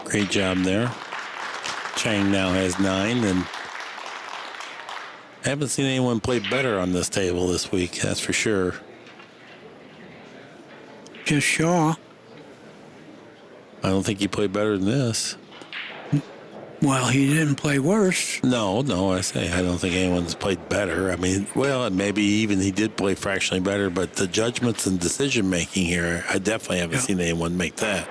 Great job there. Chang now has 9, and I haven't seen anyone play better on this table this week, that's for sure. Just Shaw. I don't think he played better than this. Well, he didn't play worse. No, I say I don't think anyone's played better. I mean, well, maybe even he did play fractionally better, but the judgments and decision making here, I definitely haven't seen anyone make that.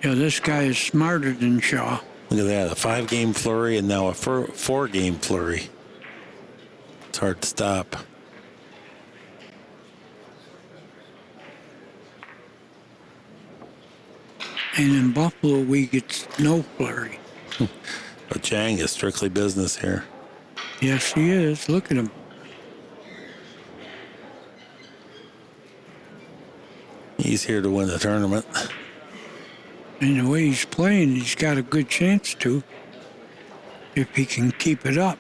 Yeah, this guy is smarter than Shaw. Look at that, a 5-game flurry and now a 4-game flurry. It's hard to stop. And in Buffalo, we get no flurry. But Chang is strictly business here. Yes, he is. Look at him. He's here to win the tournament. And the way he's playing, he's got a good chance to, if he can keep it up.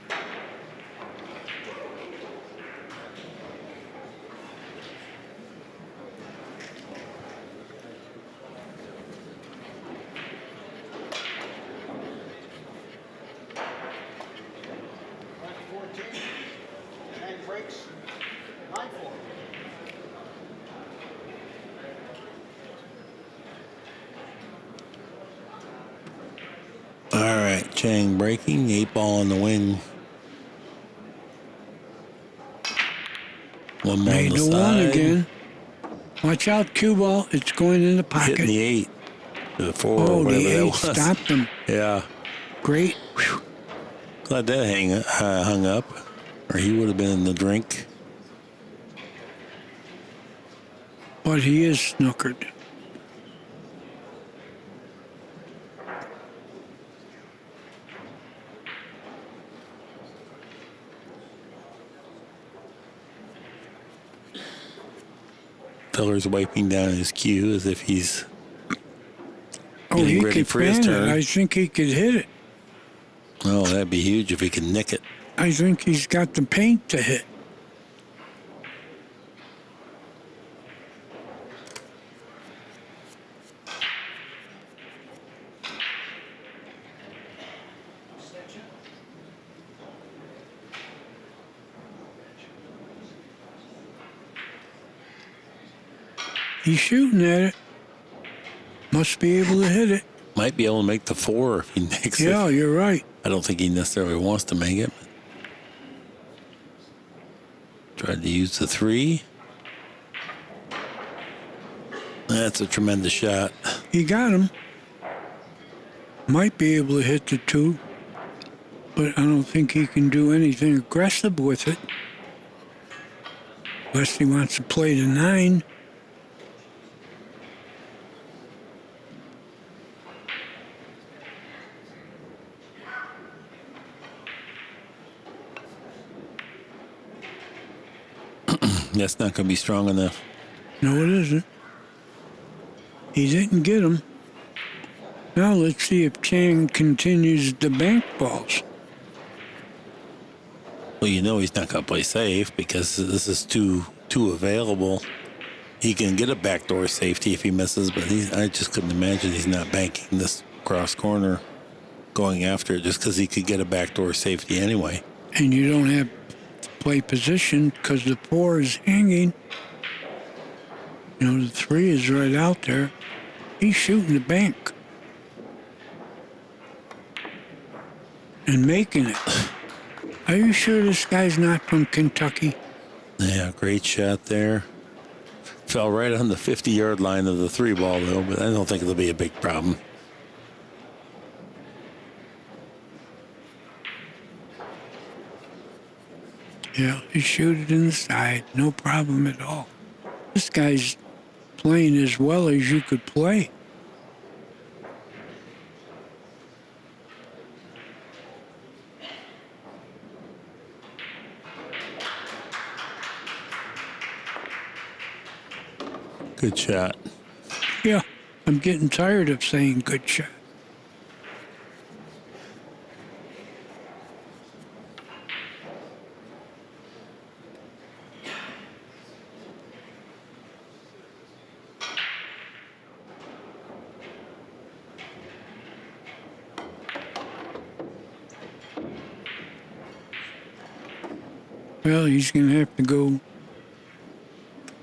All right, Chang breaking, 8-ball on the wing. One more on Made the the side. one again. Watch out, cue ball. It's going in the pocket. Hitting the 8. The 4, Oh, or whatever the that 8 was. stopped him. Yeah. Great. Glad that hung up, or he would have been in the drink. But he is snookered. Filler's wiping down his cue as if he's Oh, getting he ready could for his fan turn. it. I think he could hit it. Oh, that'd be huge if he could nick it. I think he's got the paint to hit. He's shooting at it. Must be able to hit it. Might be able to make the 4 if he nicks it. Yeah, you're right. I don't think he necessarily wants to make it. Tried to use the 3. That's a tremendous shot. He got him. Might be able to hit the 2, but I don't think he can do anything aggressive with it. Unless he wants to play the 9. That's not going to be strong enough. No, it isn't. He didn't get him. Now let's see if Chang continues the bank balls. Well, you know he's not going to play safe because this is too available. He can get a backdoor safety if he misses, but I just couldn't imagine he's not banking this cross corner, going after it just because he could get a backdoor safety anyway. And you don't have to play position because the 4 is hanging. You know, the 3 is right out there. He's shooting the bank. And making it. Are you sure this guy's not from Kentucky? Yeah, great shot there. Fell right on the 50-yard line of the 3 ball, though, but I don't think it'll be a big problem. Yeah, he shoot it in the side. No problem at all. This guy's playing as well as you could play. Good shot. Yeah, I'm getting tired of saying good shot. Well, he's going to have to go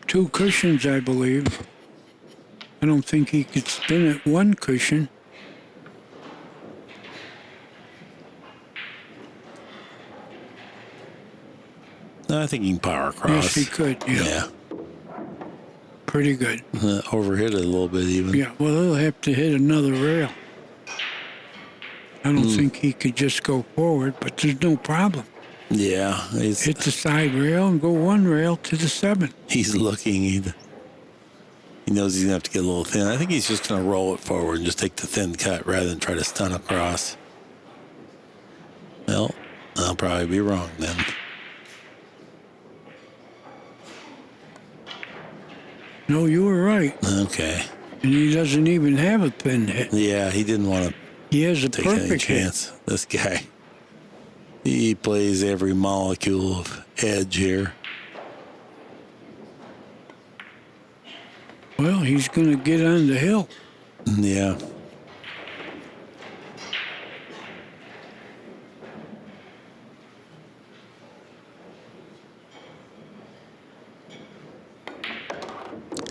2 cushions, I believe. I don't think he could spin at 1 cushion. No, I think he can power across. Yes, he could. Yeah, Yeah. pretty good. Overhit it a little bit even. Yeah, well, he'll have to hit another rail. I don't think he could just go forward, but there's no problem. Yeah. Hit the side rail and go 1 rail to the 7. He's looking. He knows he's going to have to get a little thin. I think he's just going to roll it forward and just take the thin cut rather than try to stun across. Well, I'll probably be wrong then. No, you were right. Okay. And he doesn't even have a thin hit. Yeah, he didn't want to He has a take any perfect hit. chance. This guy. He plays every molecule of edge here. Well, he's going to get on the hill. Yeah.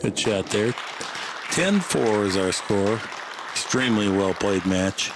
Good shot there. 10-4 is our score. Extremely well played match.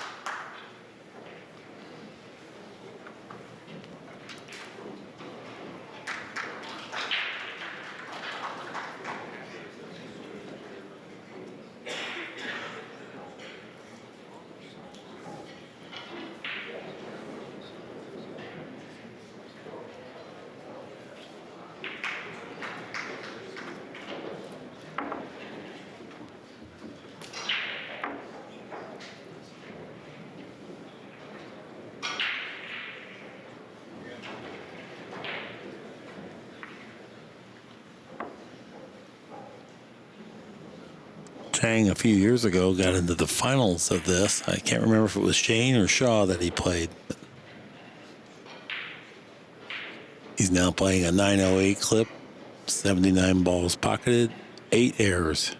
Chang a few years ago got into the finals of this. I can't remember if it was Shane or Shaw that he played. But he's now playing a 908 clip, 79 balls pocketed, 8 errors.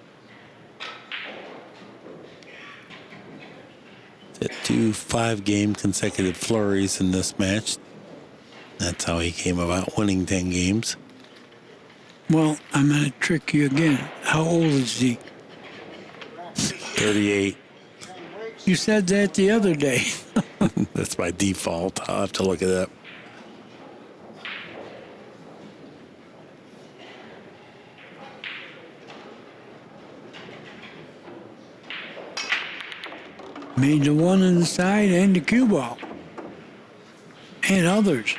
Hit 2 5-game consecutive flurries in this match. That's how he came about winning 10 games. Well, I'm going to trick you again. How old is he? 38. You said that the other day. That's by default. I'll have to look it up. Made the 1 on the side and the cue ball. And others.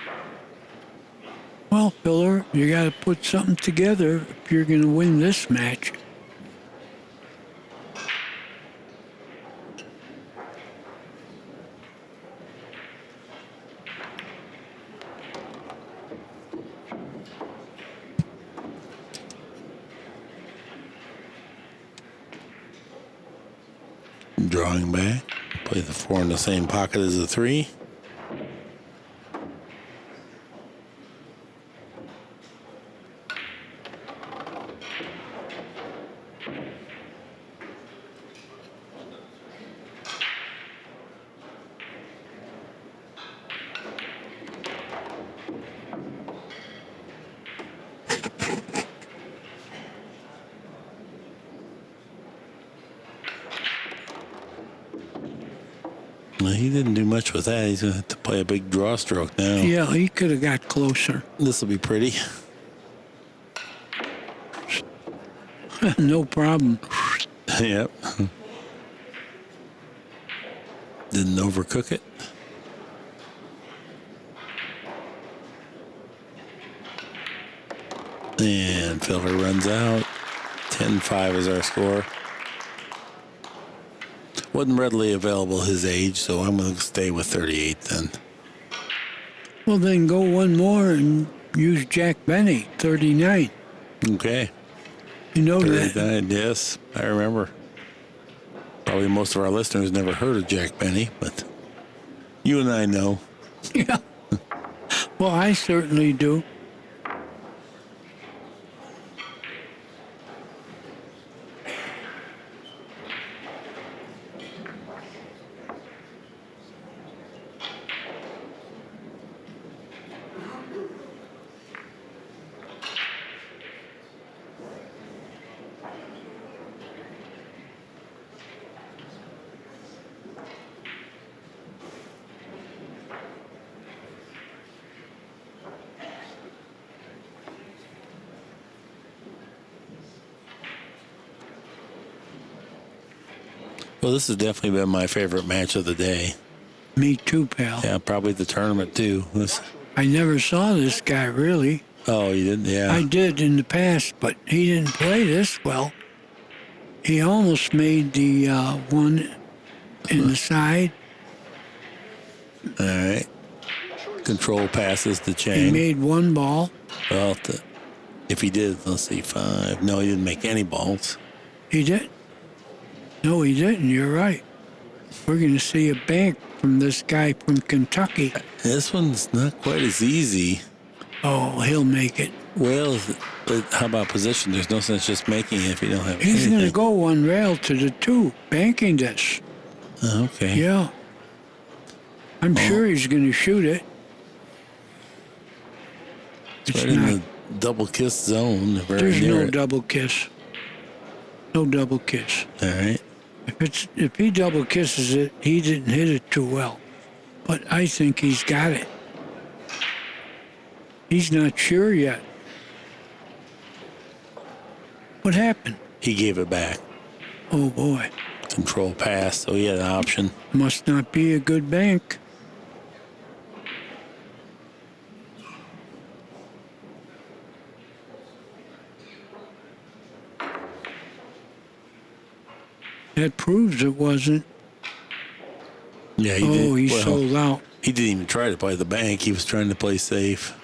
Well, Filler, you got to put something together if you're going to win this match. Drawing back. Play the 4 in the same pocket as the 3. Well, he didn't do much with that. He's going to have to play a big draw stroke now. Yeah, he could have got closer. This will be pretty. No problem. Yep. Didn't overcook it. And Filler runs out. 10-5 is our score. Wasn't readily available his age, so I'm going to stay with 38 then. Well, then go 1 more and use Jack Benny, 39. Okay. You know Barry that. died, yes, I remember. Probably most of our listeners never heard of Jack Benny, but you and I know. Yeah. Well, I certainly do. Well, this has definitely been my favorite match of the day. Me too, pal. Yeah, probably the tournament too. I never saw this guy, really. Oh, you didn't? Yeah. I did in the past, but he didn't play this well. He almost made the one in the side. All right. Control passes to He Chang. made one ball. Well, if he did, let's see, 5. No, he didn't make any balls. He did. No, he didn't. You're right. We're going to see a bank from this guy from Kentucky. This one's not quite as easy. Oh, he'll make it. Well, but how about position? There's no sense just making it if you don't have He's anything. going to go one rail to the 2, banking this. Oh, okay. Yeah. I'm sure he's going to shoot it. It's right in the double kiss zone. Very There's near no it. double kiss. No double kiss. All right. If he double kisses it, he didn't hit it too well. But I think he's got it. He's not sure yet. What happened? He gave it back. Oh boy. Control pass, so he had an option. Must not be a good bank. That proves it wasn't. Yeah, he did. Oh, he Well, sold out. he didn't even try to play the bank. He was trying to play safe.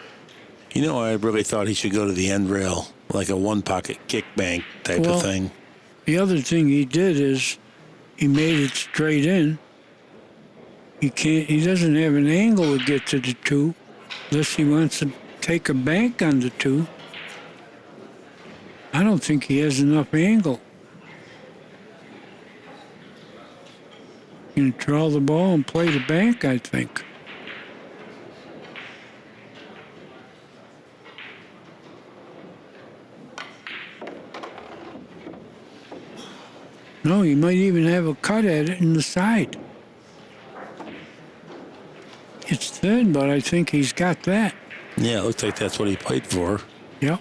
You know, I really thought he should go to the end rail, like a one-pocket kick bank type Well, of thing. The other thing he did is he made it straight in. He doesn't have an angle to get to the 2 unless he wants to take a bank on the 2. I don't think he has enough angle. He can draw the ball and play the bank, I think. No, he might even have a cut at it in the side. It's thin, but I think he's got that. Yeah, it looks like that's what he played for. Yep.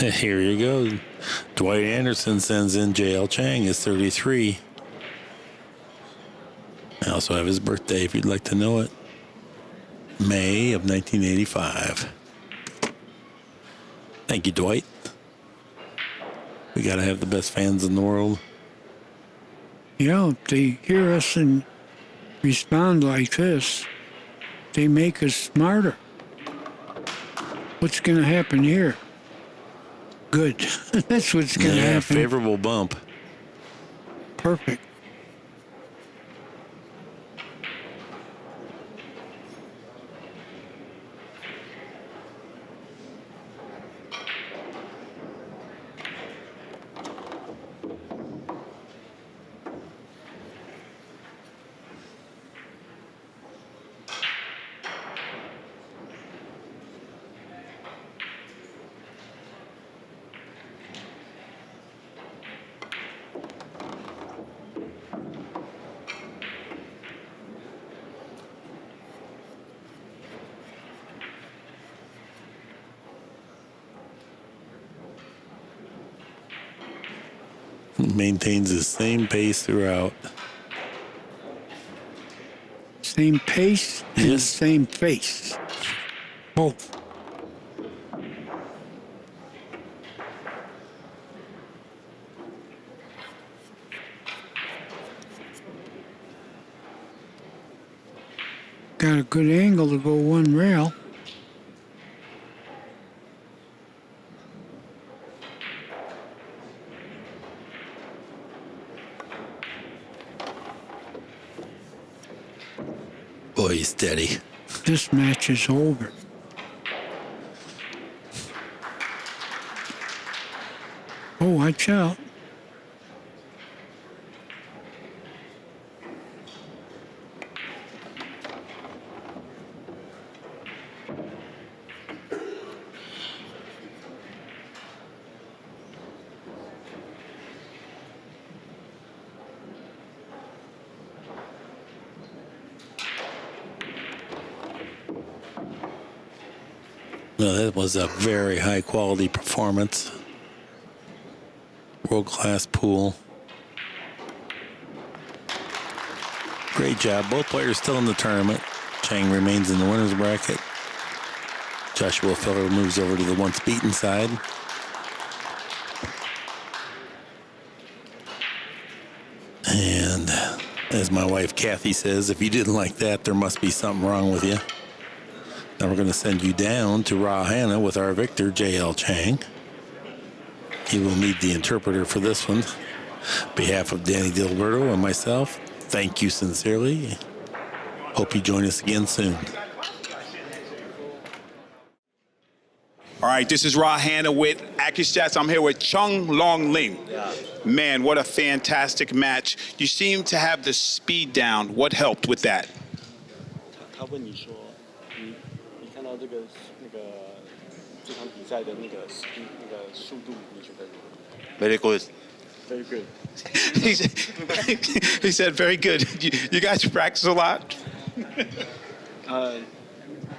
Here you go. Dwight Anderson sends in J.L. Chang is 33. I also have his birthday if you'd like to know it. May of 1985. Thank you, Dwight. We got to have the best fans in the world. Yeah, if they hear us and respond like this, they make us smarter. What's going to happen here? Good. That's what's going to Yeah, happen. favorable bump. Perfect. Maintains the same pace throughout. Same pace and Yes. same face. Both. got a good angle to go one rail. Boy, he's steady. This match is over. Oh, watch out. No, that was a very high quality performance. World class pool. Great job. Both players still in the tournament. Chang remains in the winner's bracket. Joshua Filler moves over to the once beaten side. And as my wife Kathy says, if you didn't like that, there must be something wrong with you. Now we're going to send you down to Rahana with our victor, J.L. Chang. He will need the interpreter for this one. On behalf of Danny Dilberto and myself, thank you sincerely. Hope you join us again soon. All right, this is Rahana with Accu-Stats. I'm here with CHANG Jung-Lin. Man, what a fantastic match. You seem to have the speed down. What helped with that? 他问你说，你看到这个这场比赛的那个速度，你觉得如何 Very good.？Very good. he said, very good. You guys practice a lot?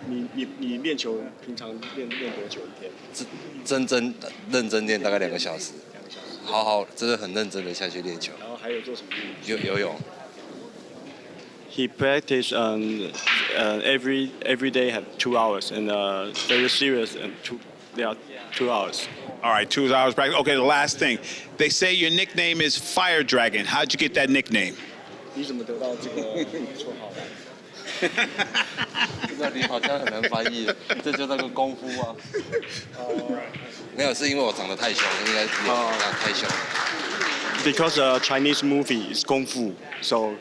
你练球平常练多久一天？真认真练大概2个小时， 2个小时。好，真的很认真的下去练球。然后还有做什么运动？游泳。He practiced every day have 2 hours and very serious and 2 hours. All right, 2 hours practice. Okay, the last thing. They say your nickname is Fire Dragon. How'd you get that nickname? 你怎么得到这个绰号的？这里好像很难翻译，这就那个功夫啊。没有，是因为我长得太凶，应该太凶。Because Chinese movie is Kung Fu, so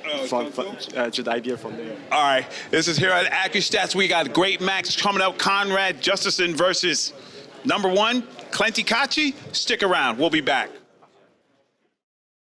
just the idea from there. All right, this is here at Accu-Stats. We got a great match coming up. Conrad Justison versus #1, Clenty Kachi. Stick around. We'll be back.